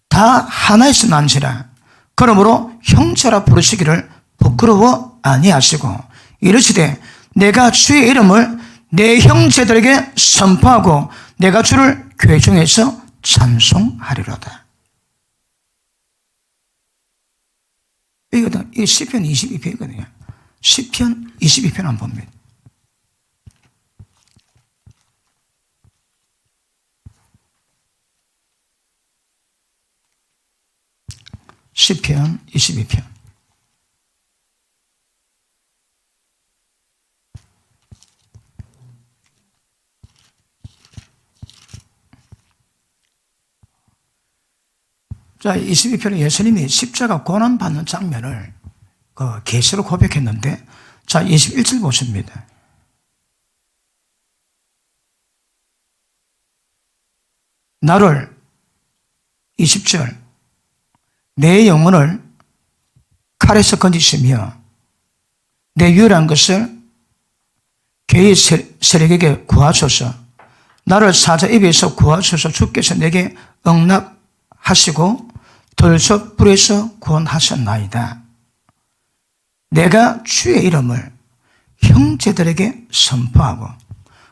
다 하나에서 난지라. 그러므로 형제라 부르시기를 부끄러워 아니하시고 이르시되 내가 주의 이름을 내 형제들에게 선포하고 내가 주를 교회 중에서 찬송하리로다. 이게 시편 22편이거든요. 시편 22편 한번 봅니다. 시편 22편. 자, 22편에 예수님이 십자가 고난받는 장면을 계시로 고백했는데, 자, 21절 보십니다. 나를, 20절, 내 영혼을 칼에서 건지시며 내 유일한 것을 개의 세력에게 구하소서. 나를 사자 입에서 구하소서. 주께서 내게 응답하시고 들소 불에서 구원하셨나이다. 내가 주의 이름을 형제들에게 선포하고.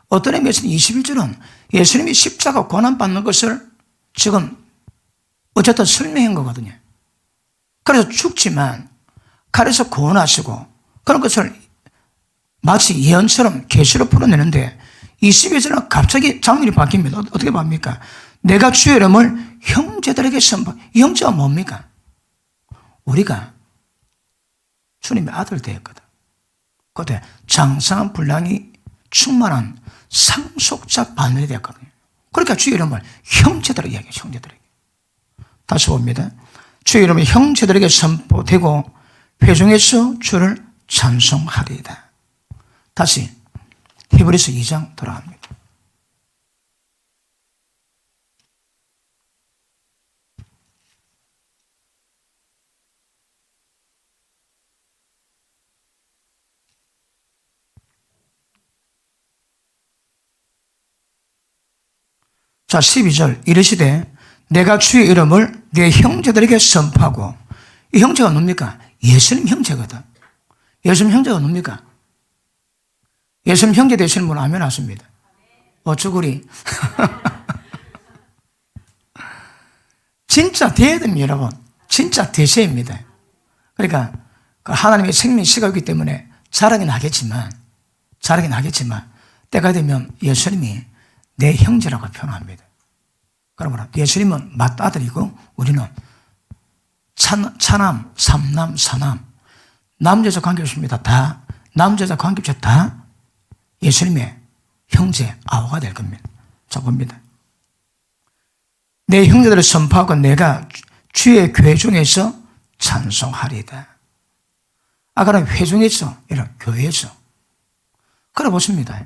어떤 의미에서는 21절은 예수님이 십자가 고난받는 것을 지금 어쨌든 설명한 거거든요. 그래서 죽지만 칼에서 구원하시고 그런 것을 마치 예언처럼 계시로 풀어내는데 22절은 갑자기 장면이 바뀝니다. 어떻게 봅니까? 내가 주의 이름을 형제들에게 선포. 이 형제가 뭡니까? 우리가 주님의 아들 되었거든. 그때 장성한 분량이 충만한 상속자 반열이 되었거든요. 그러니까 주의 이름을 형제들에게 이야기해요. 형제들에게. 다시 봅니다. 주의 이름이 형제들에게 선포되고 회중에서 주를 찬송하리이다. 다시 히브리서 2장 돌아갑니다. 자, 12절 이르시되 내가 주의 이름을 내 형제들에게 선포하고. 이 형제가 뭡니까? 예수님 형제거든. 예수님 형제가 뭡니까? 예수님 형제 되시는 분은 아멘 하십니다. 어쭈구리. 진짜 돼야 됩니다, 여러분. 진짜 되셔야 합니다. 그러니까 하나님의 생명 시각이기 때문에 잘하긴 하겠지만 때가 되면 예수님이 내 형제라고 표현합니다. 그러므로 예수님은 맏아들이고 우리는 차남, 삼남, 사남, 남자자 관계없습니다. 다 남자자 관계없이 다 예수님의 형제, 아우가 될 겁니다. 자, 봅니다. 내 형제들을 선포하고 내가 주의 교회 중에서 찬송하리다. 아까는 회중에서, 이런 교회에서. 그래 보십니다.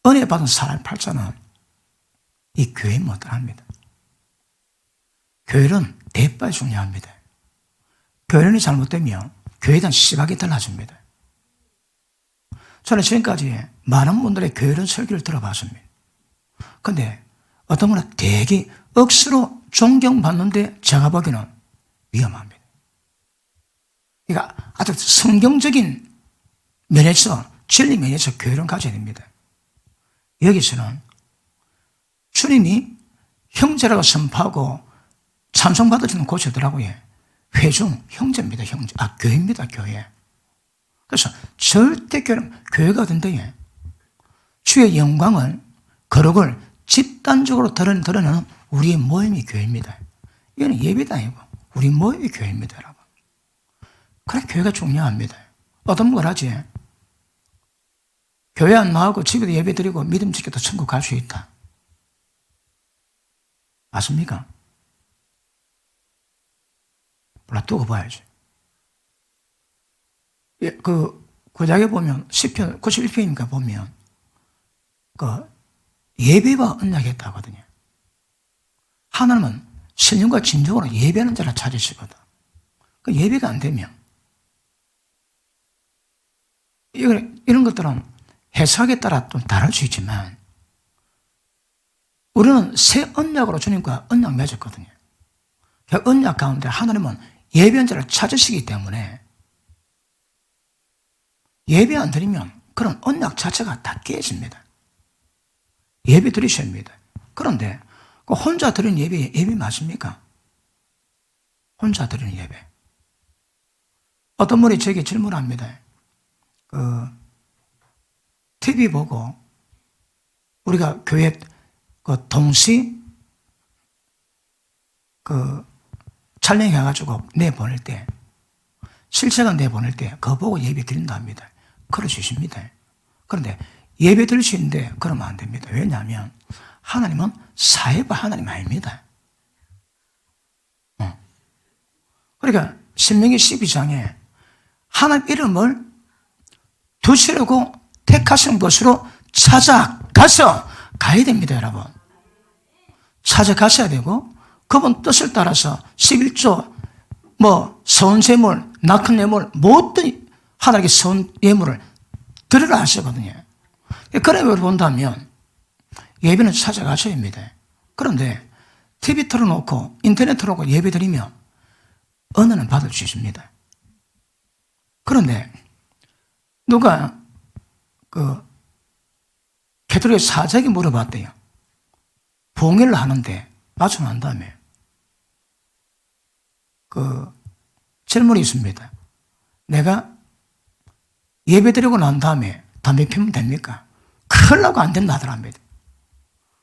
은혜 받은 사람 팔자는 이 교회에 못합니다. 교회는 대빨 중요합니다. 교회는 잘못되면 교회에 대한 시각이 달라집니다. 저는 지금까지 많은 분들의 교회론 설교를 들어봤습니다. 근데 어떤 분은 되게 억수로 존경받는데 제가 보기에는 위험합니다. 그러니까 아주 성경적인 면에서, 진리 면에서 교회를 가져야 됩니다. 여기서는 주님이 형제라고 선포하고 찬송받아주는 곳이더라고요. 회중, 형제입니다, 형제. 교회입니다, 교회. 그래서 절대 교회가 된대요. 주의 영광을, 거룩을 집단적으로 드러내는 우리의 모임이 교회입니다. 이거는 예배도 아니고 우리 모임이 교회입니다, 여러분. 그래, 교회가 중요합니다. 어떤 걸 하지? 교회 안 나가고 집에도 예배 드리고 믿음 지켜도 천국 갈 수 있다. 맞습니까? 몰라, 두고 봐야지. 구약에 보면, 시편 91편인가 보면, 예배와 언약했다 하거든요. 하나님은 신령과 진정으로 예배하는 자를 찾으시거든. 예배가 안 되면, 이런 것들은 해석에 따라 좀 다를 수 있지만, 우리는 새 언약으로 주님과 언약 맺었거든요. 그 언약 가운데 하나님은 예배한 자를 찾으시기 때문에 예배 안 드리면 그런 언약 자체가 다 깨집니다. 예배 드리셔야 합니다. 그런데 혼자 드리는 예배 맞습니까? 혼자 드리는 예배. 어떤 분이 저에게 질문합니다. TV 보고 우리가 교회 동시 촬영해가지고 내보낼 때, 실시간 내보낼 때 그거 보고 예배 드린다 합니다. 그럴 수 있습니다. 그런데 예배 드릴 수 있는데 그러면 안 됩니다. 왜냐하면 하나님은 사회부 하나님 아닙니다. 그러니까 신명기 12장에 하나님 이름을 두시려고 택하신 것으로 찾아가서 가야 됩니다, 여러분. 찾아가셔야 되고 그분 뜻을 따라서 11조, 서운제물, 낙헌예물, 모든 하나님께 서운 예물을 드리라 하시거든요. 그런 의미로 본다면 예배는 찾아가셔야 합니다. 그런데 TV 틀어놓고 인터넷 틀어놓고 예배 드리면 은혜는 받을 수 있습니다. 그런데 누가 캐톨릭 사적이 물어봤대요. 봉해를 하는데 맞춰 난 다음에 질문이 있습니다. 내가 예배 드리고 난 다음에 담배 피우면 됩니까? 큰일 나고 안 된다 하더랍니다.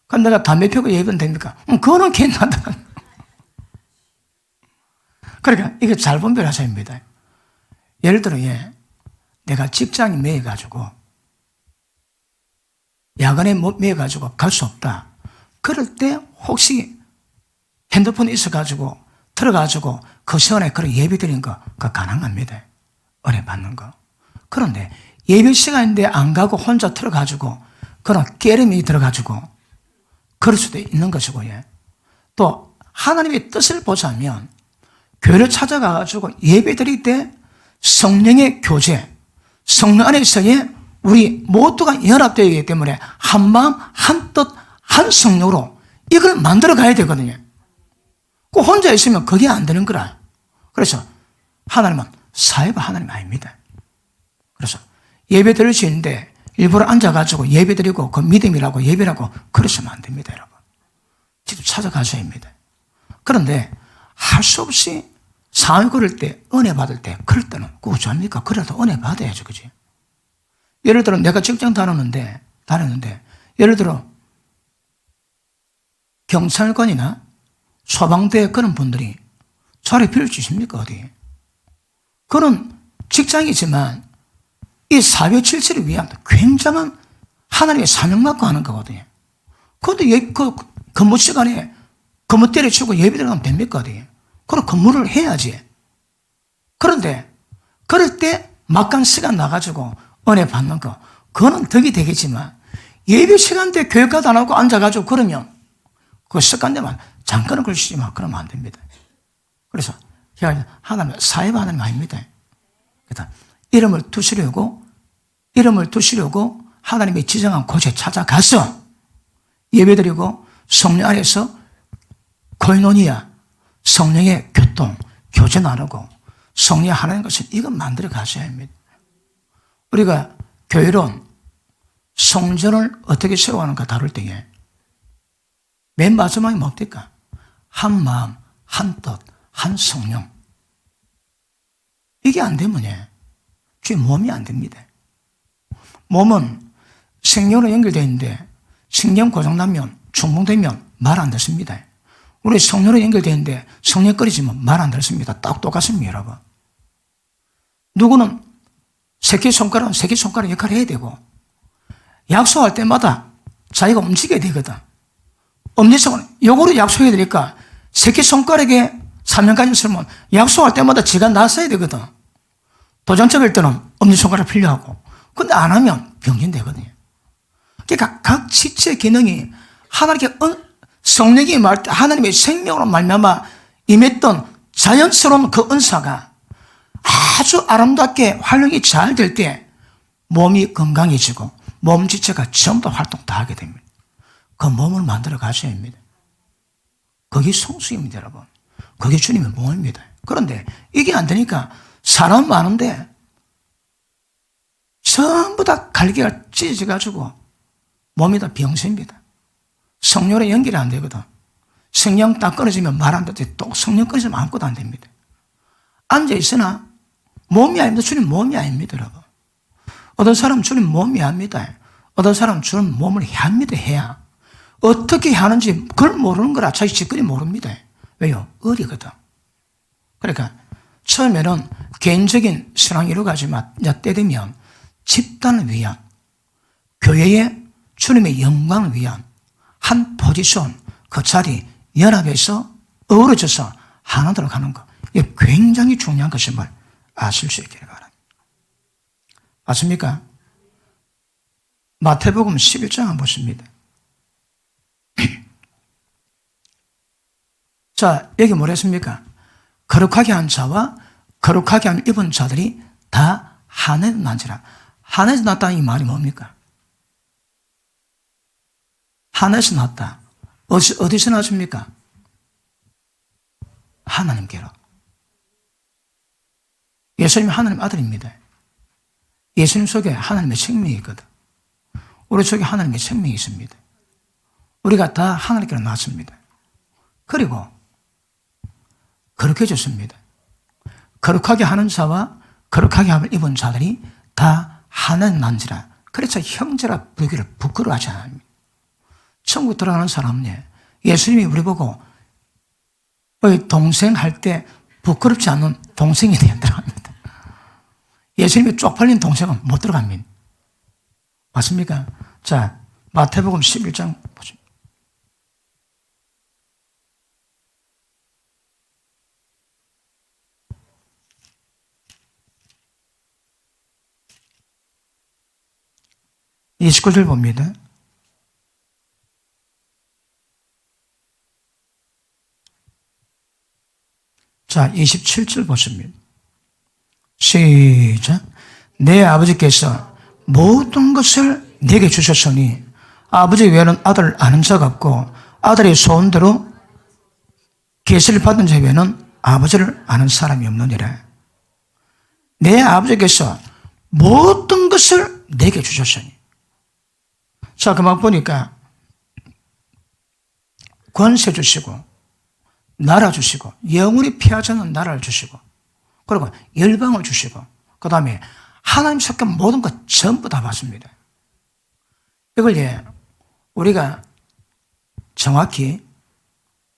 그럼 내가 담배 피우고 예배는 됩니까? 그거는 괜찮다. 그러니까 이게 잘 분별하셔야 합니다. 예를 들어, 내가 직장이 매여가지고 야간에 매여가지고 갈 수 없다. 그럴 때 혹시 핸드폰이 있어가지고 들어가지고 그 시간에 그런 예배 드리는 거 그거 가능합니다. 은혜 받는 거. 그런데 예배 시간인데 안 가고 혼자 들어가지고 그런 깨름이 들어가지고 그럴 수도 있는 것이고요. 또 하나님의 뜻을 보자면 교회를 찾아가가지고 예배 드릴 때 성령의 교제, 성령 안에서의 우리 모두가 연합되어 있기 때문에 한 마음, 한 뜻, 한 성령으로 이걸 만들어 가야 되거든요. 그 혼자 있으면 그게 안 되는 거라. 그래서 하나님은 사회가 하나님 아닙니다. 그래서 예배 드릴 수 있는데 일부러 앉아가지고 예배 드리고 그 믿음이라고 예배라고 그러시면 안 됩니다, 여러분. 직접 찾아가셔야 합니다. 그런데 할 수 없이 상황이 그럴 때, 은혜 받을 때, 그럴 때는 그거 어쩌합니까? 그래도 은혜 받아야죠, 그지? 예를 들어 내가 직장 다녔는데, 예를 들어 경찰관이나 소방대 그런 분들이 자리 빌려 주십니까, 어디? 그런 직장이지만 이 사회 질서를 위한 굉장한 하나님의 사명 맡고 하는 거거든요. 그런데 그 근무 시간에 근무 때려치고 예배 들어가면 됩니까, 어디? 그럼 근무를 해야지. 그런데 그럴 때 막간 시간 나가지고 은혜 받는 거, 그거는 덕이 되겠지만 예배 시간대 교회가도 안 하고 앉아가지고 그러면 그 습관되면 잠깐은 그러시지만 그러면 안 됩니다. 그래서 하나님, 사회가 하나님 아닙니다. 그러니까 이름을 두시려고 하나님의 지정한 곳에 찾아가서 예배드리고 성령 안에서 코이노니아, 성령의 교통, 교제 나누고 성령 하나님 것을 이건 만들어 가셔야 합니다. 우리가 교회론 성전을 어떻게 세워가는가 다룰 때에 맨 마지막에 뭡니까? 한 마음, 한 뜻, 한 성령. 이게 안 되면 주의 몸이 안 됩니다. 몸은 생명으로 연결되어 있는데 생명 고장나면 중풍되면 말 안 듣습니다. 우리 성령으로 연결되어 있는데 성령 끊어지면 말 안 듣습니다. 딱 똑같습니다, 여러분. 누구는 새끼손가락은 새끼손가락 역할을 해야 되고 약속할 때마다 자기가 움직여야 되거든. 엄지손가락, 요거로 약속해야 되니까 새끼손가락에 사명까지 쓰면 약속할 때마다 지가 나서야 되거든. 도전적일 때는 엄지손가락 필요하고 근데 안 하면 병진되거든요. 그러니까 각 지체 기능이 하나님께 성령이 하나님의 생명으로 말미암아 임했던 자연스러운 그 은사가 아주 아름답게 활용이 잘 될 때 몸이 건강해지고 몸 지체가 전부 다 활동 다 하게 됩니다. 그 몸을 만들어 가셔야 합니다. 그게 성수입니다, 여러분. 그게 주님의 몸입니다. 그런데 이게 안 되니까 사람 많은데 전부 다 갈기가 찢어져가지고 몸이 다 병세입니다. 성령에 연결이 안 되거든. 성령 딱 끊어지면 말 안 듣지. 또 성령 끊어지면 아무것도 안 됩니다. 앉아있으나 몸이 아닙니다. 주님 몸이 아닙니다, 여러분. 어떤 사람은 주님 몸이 아닙니다. 어떤 사람은 주님 몸을 해합니다, 해야. 어떻게 하는지 그걸 모르는 거라 자기 직권이 모릅니다. 왜요? 어리거든. 그러니까 처음에는 개인적인 신앙이 이루어가지만 때 되면 집단을 위한, 교회의 주님의 영광을 위한 한 포지션, 그 자리 연합해서 어우러져서 하나로 가는 것, 이게 굉장히 중요한 것임을 아실 수 있기를 바랍니다. 맞습니까? 마태복음 11장 한번 보십니다. 자, 여기 뭐라 했습니까? 거룩하게 한 자와 거룩하게 한 입은 자들이 다 하늘에서 난지라. 하늘에서 났다는 이 말이 뭡니까? 하늘에서 났다. 어디서 났습니까? 하나님께로. 예수님이 하나님 아들입니다. 예수님 속에 하나님의 생명이 있거든. 우리 속에 하나님의 생명이 있습니다. 우리가 다 하나님께로 났습니다. 그리고 거룩해 졌습니다. 거룩하게 하는 자와 거룩하게 함을 입은 자들이 다 하나님 난지라. 그래서 형제라 부르기를 부끄러워하지 않습니다. 천국 들어가는 사람은 예수님이 우리 보고 동생 할 때 부끄럽지 않은 동생이 되어 들어갑니다. 예수님이 쪽팔린 동생은 못 들어갑니다. 맞습니까? 자, 마태복음 11장 보십니다. 이 29절 봅니다. 자, 27절 보십니다. 시작. 내 아버지께서 모든 것을 내게 주셨으니 아버지 외에는 아들을 아는 자가 없고 아들의 소원대로 계시를 받은 자 외에는 아버지를 아는 사람이 없느니라. 내 아버지께서 모든 것을 내게 주셨으니. 자, 그만 보니까 권세 주시고, 나라 주시고, 영원히 피하지 않는 나라를 주시고, 그리고 열방을 주시고, 그 다음에 하나님 속한 모든 것 전부 다 받습니다. 이걸 우리가 정확히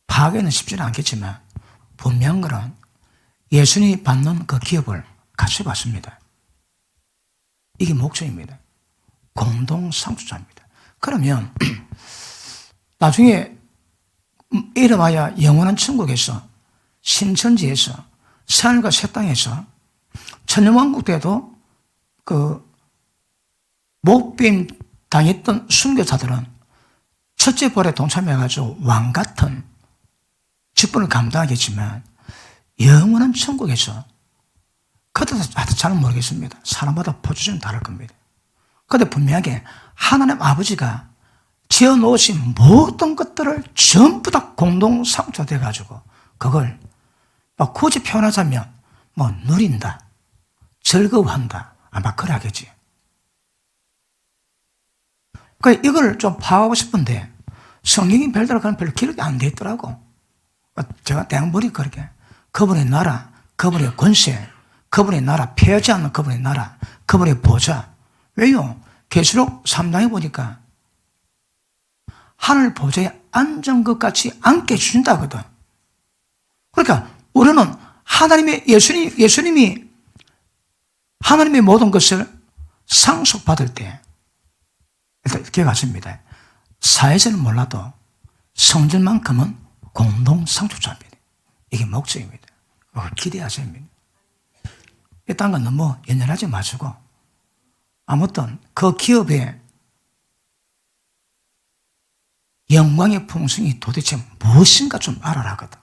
파악에는 쉽지는 않겠지만 분명한 것은 예수님이 받는 그 기업을 같이 받습니다. 이게 목적입니다. 공동상주자입니다. 그러면 나중에 이름하여 영원한 천국에서 신천지에서 하늘과 새 땅에서 천년왕국 때도 그 목배임 당했던 순교자들은 첫째 벌에 동참해가지고 왕 같은 직분을 감당하겠지만 영원한 천국에서 그것도 잘 모르겠습니다. 사람마다 포지션이 다를 겁니다. 그런데 분명하게 하나님 아버지가 지어놓으신 모든 것들을 전부 다 공동상주가 돼가지고 그걸 굳이 표현하자면 누린다, 즐거워한다, 아마 그래 하겠지. 이걸 좀 파악하고 싶은데 성경이 별대로 그런 별로 기록이 안 돼 있더라고. 제가 대학 보니 그렇게 그분의 나라, 그분의 권세, 그분의 나라, 패하지 않는 그분의 나라, 그분의 보좌. 왜요? 계시록 3장에 보니까 하늘 보좌에 앉은 것 같이 앉게 해준다거든. 그러니까 우리는 예수님이 하나님의 모든 것을 상속받을 때 일단 기억하십니다. 사회에서는 몰라도 성전만큼은 공동상속자입니다. 이게 목적입니다. 그걸 기대하셔야 합니다. 이딴 건 너무 연연하지 마시고 아무튼 그 기업의 영광의 풍성이 도대체 무엇인가 좀 알아라거든.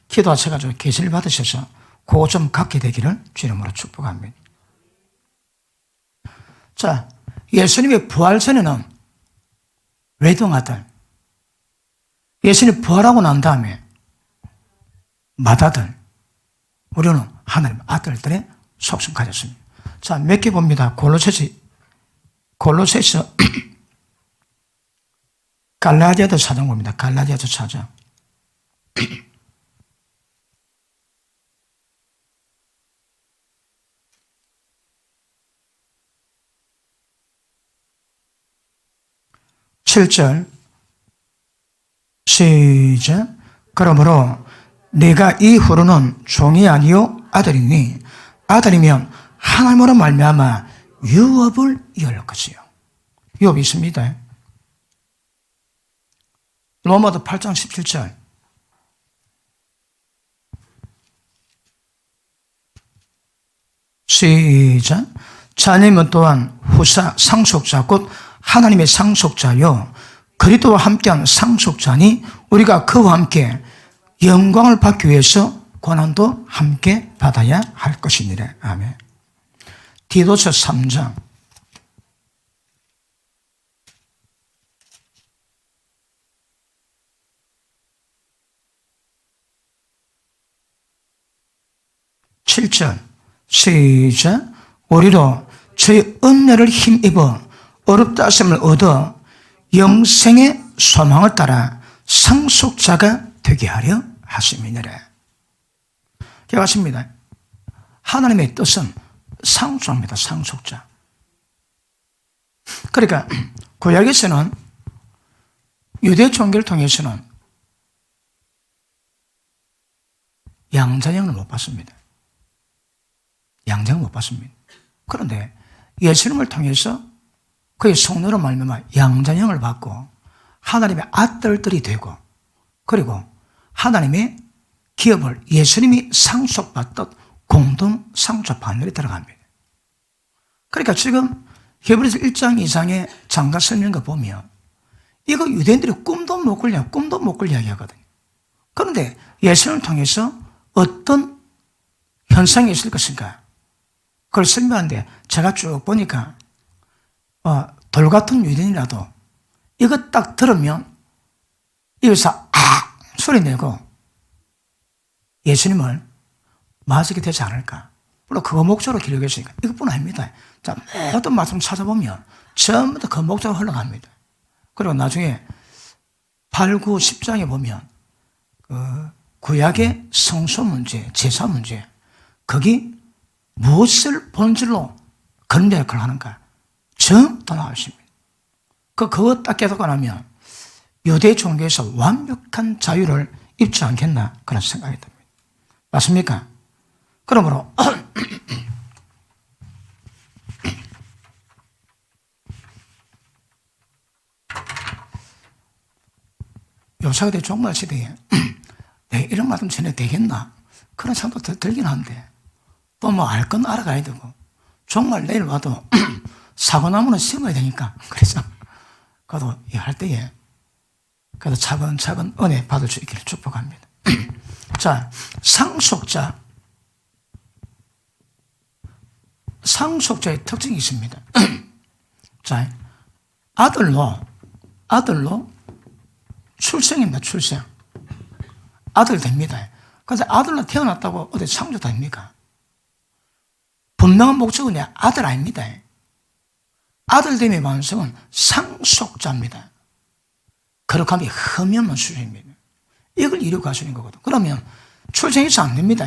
기도하셔가지고 계시를 받으셔서 그거 좀 갖게 되기를 주 이름으로 축복합니다. 자, 예수님의 부활 전에는 외동아들, 예수님 부활하고 난 다음에 맏아들, 우리는 하나님 아들들의 속성 가졌습니다. 자, 몇 개 봅니다. 골로새서 갈라디아서 4장 봅니다. 갈라디아서 4장. (7절) 시작. 그러므로 내가 이후로는 종이 아니요 아들이니 아들이면 하나님으로 말미암아 유업을 이을 것이요. 유업이 있습니다. 로마서 8장 17절. 시작. 자녀는 또한 후사 상속자 곧 하나님의 상속자요 그리스도와 함께한 상속자니 우리가 그와 함께 영광을 받기 위해서 고난도 함께 받아야 할 것이니라. 아멘. 디도서 3장 7절 시작. 우리도 저희 은혜를 힘입어 어렵다 하심을 얻어 영생의 소망을 따라 상속자가 되게 하려 하심이니라. 기억하십니다. 하나님의 뜻은 상속자입니다. 상속자. 그러니까 구약에서는 유대 종교를 통해서는 양자형을 못 받습니다. 양자형을 못 받습니다. 그런데 예수님을 통해서 그의 성령으로 말미암아 양자형을 받고 하나님의 아들들이 되고 그리고 하나님의 기업을 예수님이 상속받듯 공동 상속 반열에 들어갑니다. 그러니까 지금 히브리서 1장 이상의 장가 설명을 보면 이거 유대인들이 꿈도 못 꿀 이야기하거든요. 그런데 예수님을 통해서 어떤 현상이 있을 것인가 그걸 설명하는데 제가 쭉 보니까 돌 같은 유대인이라도 이거 딱 들으면 여기서 소리 내고 예수님을 맞게 되지 않을까. 물론 그 목적으로 기록했으니까 이것뿐 아닙니다. 자, 모든 말씀 찾아보면 전부 다 그 목적으로 흘러갑니다. 그리고 나중에 8, 9, 10장에 보면 그 구약의 성소 문제, 제사 문제, 거기 무엇을 본질로 건대 역할을 하는가 전부 다 나와 있습니다. 그거 딱 깨닫고 나면 유대 종교에서 완벽한 자유를 입지 않겠나 그런 생각이 듭니다. 맞습니까? 그러므로 요사가 된 종말 시대에 내 이런 말씀 전해 되겠나 그런 생각도 들긴 한데 또 뭐 알 건 알아가야 되고 정말 내일 와도 사고나무는 심어야 되니까 그래서 그래도 할 때에 그래도 차근차근 은혜 받을 수 있기를 축복합니다. 자, 상속자의 특징이 있습니다. 자, 아들로 출생입니다. 출생. 아들 됩니다. 그래서 아들로 태어났다고 어디 상속됩니까? 분명한 목적은 아들 아닙니다. 아들됨의 완성은 상속자입니다. 거룩함이 흠이 없는 수준입니다. 이걸 이루고 가시는 거거든. 그러면 출생해서 안 됩니다.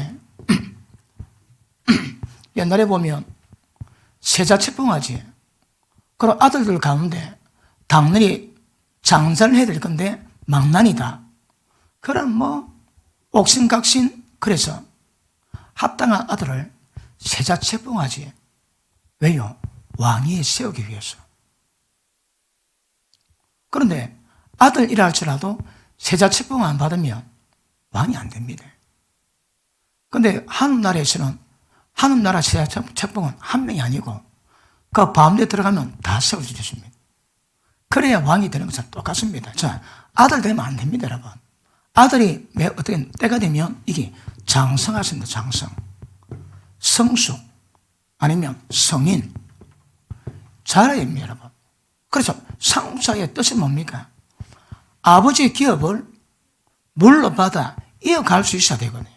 옛날에 보면 세자책봉하지. 그럼 아들들 가운데 당연히 장사를 해야 될 건데 망난이다. 그럼 뭐 옥신각신 그래서 합당한 아들을 세자책봉하지. 왜요? 왕위에 세우기 위해서. 그런데 아들이라 할지라도 세자책봉 안 받으면 왕이 안 됩니다. 그런데 하늘나라에서는 하늘나라 세자책봉은 한 명이 아니고 그 가운데 들어가면 다 세워주셨습니다. 그래야 왕이 되는 것은 똑같습니다. 자, 아들 되면 안 됩니다, 여러분. 아들이 어떻게 때가 되면 이게 장성하십니다. 장성. 성숙 아니면 성인 자라야 됩니다, 여러분. 그래서 상속자의 뜻이 뭡니까? 아버지의 기업을 물러받아 이어갈 수 있어야 되거든요.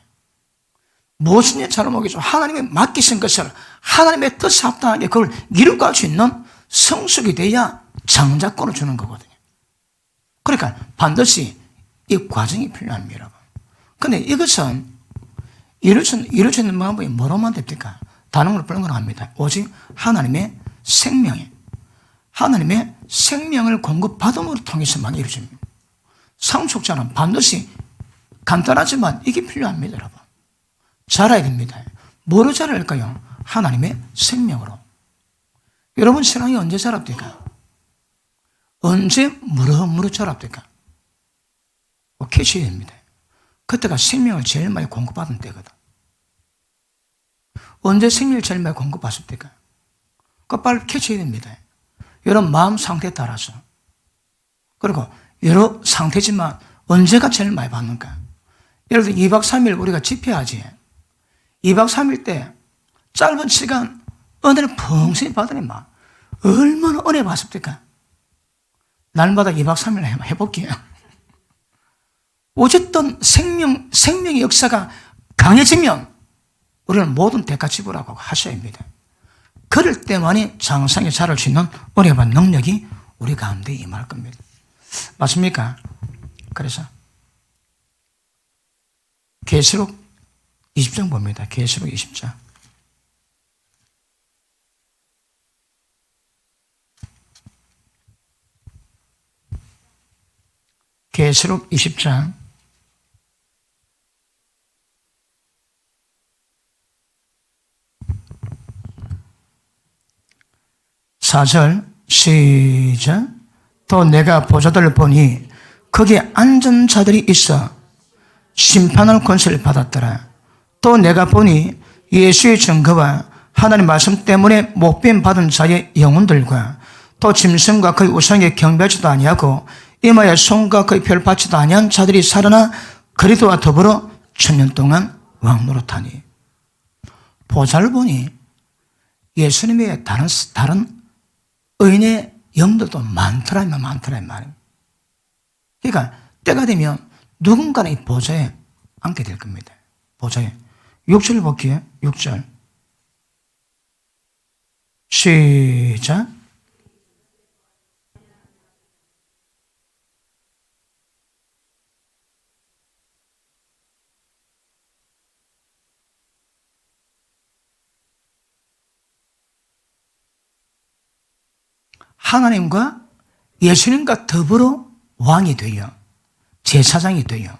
무엇인지 잘 모르겠지만 하나님의 맡기신 것을 하나님의 뜻에 합당하게 그걸 이루고 갈 수 있는 성숙이 돼야 장자권을 주는 거거든요. 그러니까 반드시 이 과정이 필요합니다, 여러분. 그런데 이것은 이룰 수 있는 방법이 뭐로만 됩니까? 다른 걸 불가능합니다. 오직 하나님의 생명을 공급받음으로 통해서만 이루어집니다. 상속자는 반드시 간단하지만 이게 필요합니다, 여러분. 자라야 됩니다. 뭐로 자랄까요? 하나님의 생명으로. 여러분 신앙이 언제 자랍니까? 언제 무럭무럭 자랍니까? 캐치해야 됩니다. 그때가 생명을 제일 많이 공급받은 때거든. 언제 생명을 제일 많이 공급받습니까? 그거 빨리 캐치해야 됩니다. 여러분 마음 상태에 따라서. 그리고 여러 상태지만 언제가 제일 많이 받는가? 예를 들어 2박 3일 우리가 집회하지. 2박 3일 때 짧은 시간 은혜를 풍성히 받으니 막 얼마나 은혜 받습니까? 날마다 2박 3일 해볼게요. 어쨌든 생명의 역사가 강해지면 우리는 모든 대가 지불하고 하셔야 합니다. 그럴 때만이 장성에 자랄 수 있는 은혜와 능력이 우리 가운데 임할 겁니다. 맞습니까? 그래서 계시록 20장 봅니다. 계시록 20장. 계시록 20장 4절 시작. 또 내가 보좌들을 보니 거기에 앉은 자들이 있어 심판할 권세를 받았더라. 또 내가 보니 예수의 증거와 하나님 말씀 때문에 목뱀 받은 자의 영혼들과 또 짐승과 그의 우상에 경배하지도 아니하고 이마에 손과 그의 표를 받지도 아니한 자들이 살아나 그리스도와 더불어 1000년 동안 왕노릇하니. 보좌를 보니 예수님의 다른 의인의 영들도 많더라 말입니다. 그러니까 때가 되면 누군가는 이 보좌에 앉게 될 겁니다. 보좌에. 6절 볼게요. 6절. 시작. 하나님과 예수님과 더불어 왕이 되어 제사장이 되어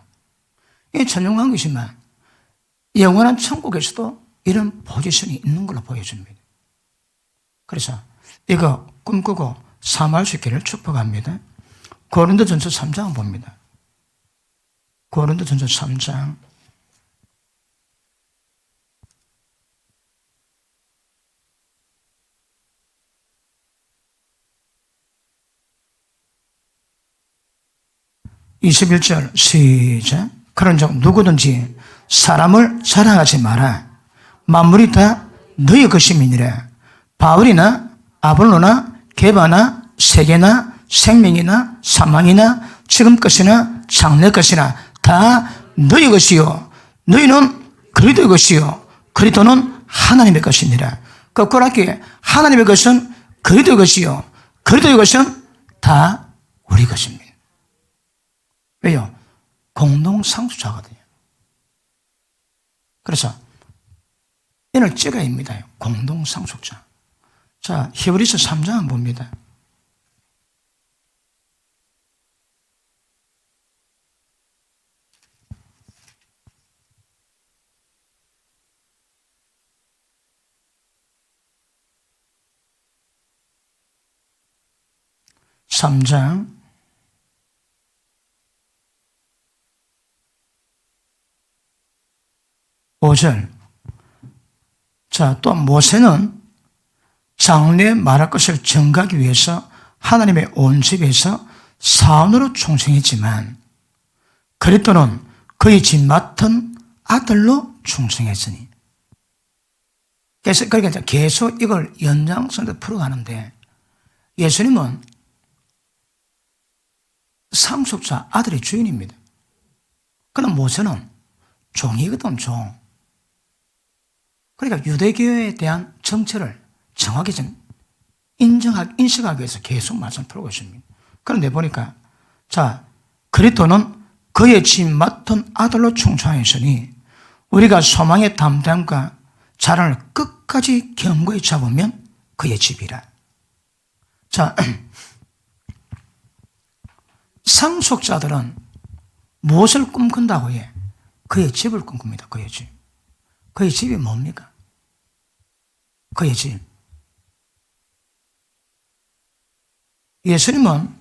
이게 전용한 것이지만 영원한 천국에서도 이런 포지션이 있는 걸로 보여줍니다. 그래서 이거 꿈꾸고 사모할 수 있기를 축복합니다. 고린도전서 3장을 봅니다. 고린도전서 3장 21절 시작. 그런즉 누구든지 사람을 자랑하지 마라. 만물이 다 너희 것임이니라. 바울이나 아볼로나 게바나 세계나 생명이나 사망이나 지금 것이나 장래 것이나 다 너희 것이요 너희는 그리스도의 것이요 그리스도는 하나님의 것이니라. 거꾸로 할게. 하나님의 것은 그리스도의 것이요 그리스도의 것은 다 우리 것입니다. 왜요? 공동상속자거든요. 그래서 이를 찍어야 합니다. 공동상속자. 자, 히브리서 3장 봅니다. 삼장 5절. 자, 또 모세는 장래에 말할 것을 증거하기 위해서 하나님의 온 집에서 사원으로 충성했지만 그리스도는 그의 집 맡은 아들로 충성했으니. 그래서 그러니까 계속 이걸 연장선으로 풀어가는데 예수님은 상속자 아들의 주인입니다. 그럼 모세는 종이거든, 종. 그러니까 유대교에 대한 정체를 정확히 좀 인식하기 위해서 계속 말씀 풀고 있습니다. 그런데 보니까, 자, 그리스도는 그의 집 맡은 아들로 충성하였으니 우리가 소망의 담대함과 자랑을 끝까지 견고히 잡으면 그의 집이라. 자, 상속자들은 무엇을 꿈꾼다고 해? 그의 집을 꿈꿉니다. 그의 집. 그의 집이 뭡니까? 그의 집. 예수님은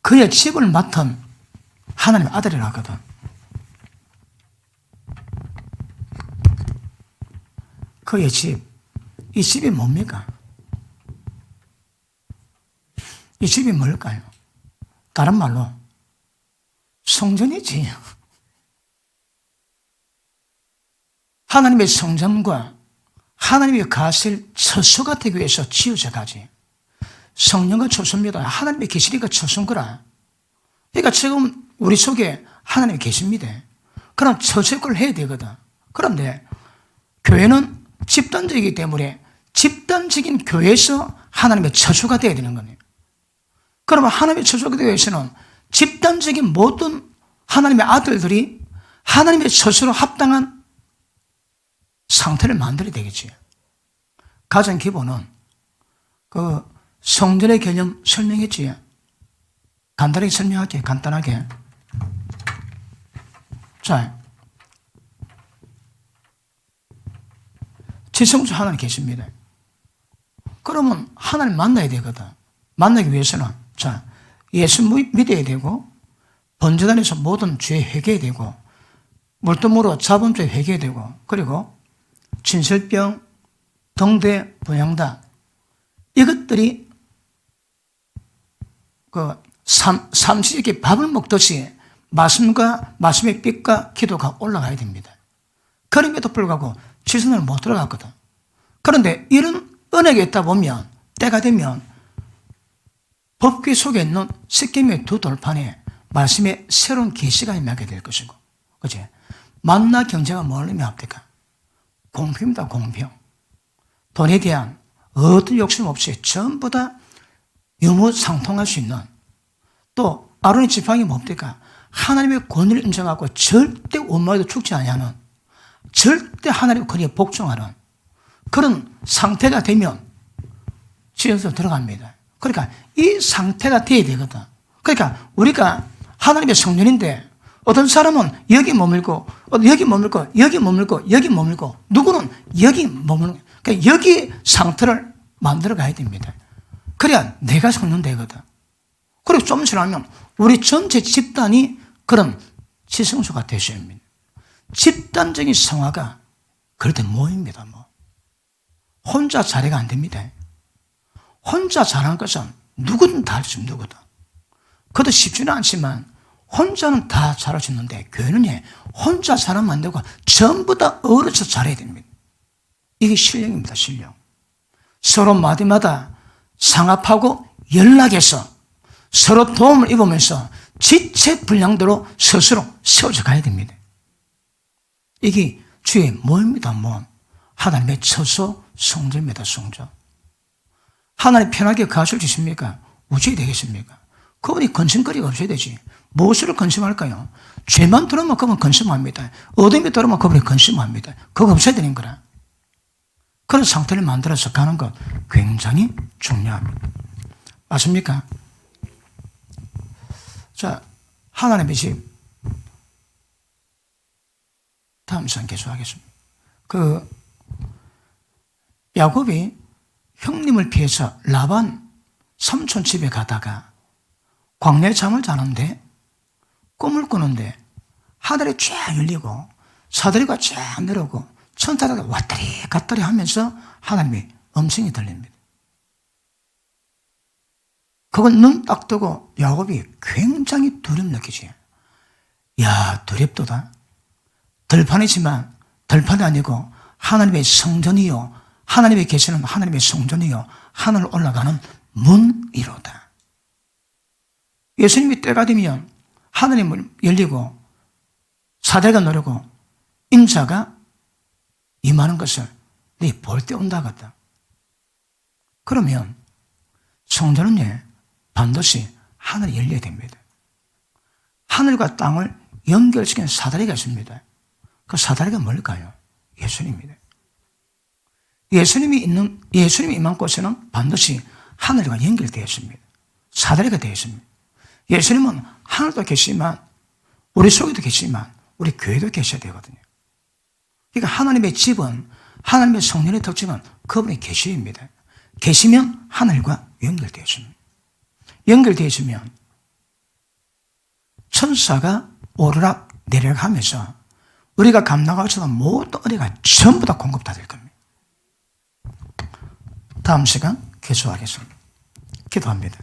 그의 집을 맡은 하나님의 아들이라 하거든. 그의 집. 이 집이 뭡니까? 이 집이 뭘까요? 다른 말로 성전이지. 하나님의 성전과 하나님의 가실 처소가 되기 위해서 지어져 가지. 성령과 처소입니다. 하나님의 계시니까 처소인 거라. 그러니까 지금 우리 속에 하나님이 계십니다. 그럼 처소를 해야 되거든. 그런데 교회는 집단적이기 때문에 집단적인 교회에서 하나님의 처소가 되어야 되는 거네요. 그러면 하나님의 처소가 되기 위해서는 집단적인 모든 하나님의 아들들이 하나님의 처소로 합당한 상태를 만들어야 되겠지. 가장 기본은 그 성전의 개념 설명했지. 간단하게 설명할게. 간단하게. 자, 지성소 하나님 계십니다. 그러면 하나님 만나야 되거든. 만나기 위해서는 자, 예수 믿어야 되고 번제단에서 모든 죄 회개해야 되고 물도무로 자범죄 회개해야 되고 그리고 진설병, 등대, 분향다 이것들이 그 삼시세끼 밥을 먹듯이 말씀과 말씀의 빛과 기도가 올라가야 됩니다. 그럼에도 불구하고 지성을 못 들어갔거든. 그런데 이런 은혜가 있다 보면 때가 되면 법궤 속에 있는 십계명의 두 돌판에 말씀의 새로운 계시가 임하게 될 것이고, 그치? 만나 경제가 뭘 의미합니까? 공평입니다, 공평. 돈에 대한 어떤 욕심 없이 전부 다 유무상통할 수 있는, 또 아론의 지팡이 뭡니까? 하나님의 권위를 인정하고 절대 원망해도 죽지 아니하는, 절대 하나님의 권위에 복종하는 그런 상태가 되면 지연서 들어갑니다. 그러니까 이 상태가 돼야 되거든. 그러니까 우리가 하나님의 성전인데 어떤 사람은 여기 머물고, 여기 머물고, 여기 머물고, 여기 머물고, 누구는 여기 머물고, 그러니까 여기 상태를 만들어 가야 됩니다. 그래야 내가 성전 되거든. 그리고 좀 지나면 우리 전체 집단이 그런 지성소가 되셔야 합니다. 집단적인 성화가 그럴 때 모입니다. 혼자 자리가 안 됩니다. 혼자 잘하는 것은 누구든 다 할 수 있는 누구든. 그것도 쉽지는 않지만 혼자는 다 잘할 수 있는데 교회는 혼자 잘하면 안 되고 전부 다 어우러져 잘해야 됩니다. 이게 실력입니다. 실력. 서로 마디마다 상합하고 연락해서 서로 도움을 입으면서 지체 분량대로 스스로 세워져 가야 됩니다. 이게 주의 모입니다. 하나님의 처소 성전입니다. 성전. 하나님 편하게 가실 수 있습니까? 우주에 되겠습니까? 그분이 근심거리가 없어야 되지. 무엇을 근심할까요? 죄만 들으면 그분 근심합니다. 어둠이 들으면 그분이 근심합니다. 그거 없어야 되는 거라. 그런 상태를 만들어서 가는 것 굉장히 중요합니다. 맞습니까? 자, 하나님의 집. 다음 시간 계속하겠습니다. 야곱이 형님을 피해서 라반 삼촌 집에 가다가 광야에 잠을 자는데 꿈을 꾸는데 하늘이 쫙 열리고 사다리가 쫙 내려오고 천사가 왔다리 갔다리 하면서 하나님의 음성이 들립니다. 그건 눈 딱 뜨고 야곱이 굉장히 두려움 느끼지. 야, 두렵도다. 들판이지만 들판이 아니고 하나님의 성전이요, 하나님의 계시는 하나님의 성전이요, 하늘을 올라가는 문이로다. 예수님이 때가 되면 하늘이 열리고 사대가 노르고 인자가 임하는 것을 네 볼 때 온다거든. 그러면 성전은 반드시 하늘이 열려야 됩니다. 하늘과 땅을 연결시키는 사다리가 있습니다. 그 사다리가 뭘까요? 예수님입니다. 예수님이 임한 곳에는 반드시 하늘과 연결되어 있습니다. 사다리가 되어 있습니다. 예수님은 하늘도 계시지만 우리 속에도 계시지만 우리 교회도 계셔야 되거든요. 그러니까 하나님의 집은, 하나님의 성령의 특징은 그분의 계시입니다. 계시면 하늘과 연결되어 있습니다. 연결되어 있으면 천사가 오르락 내리락 하면서 우리가 감당할 수 없는 모든 은혜가 전부 다 공급 다 될 겁니다. 다음 시간 계속하겠습니다. 기도합니다.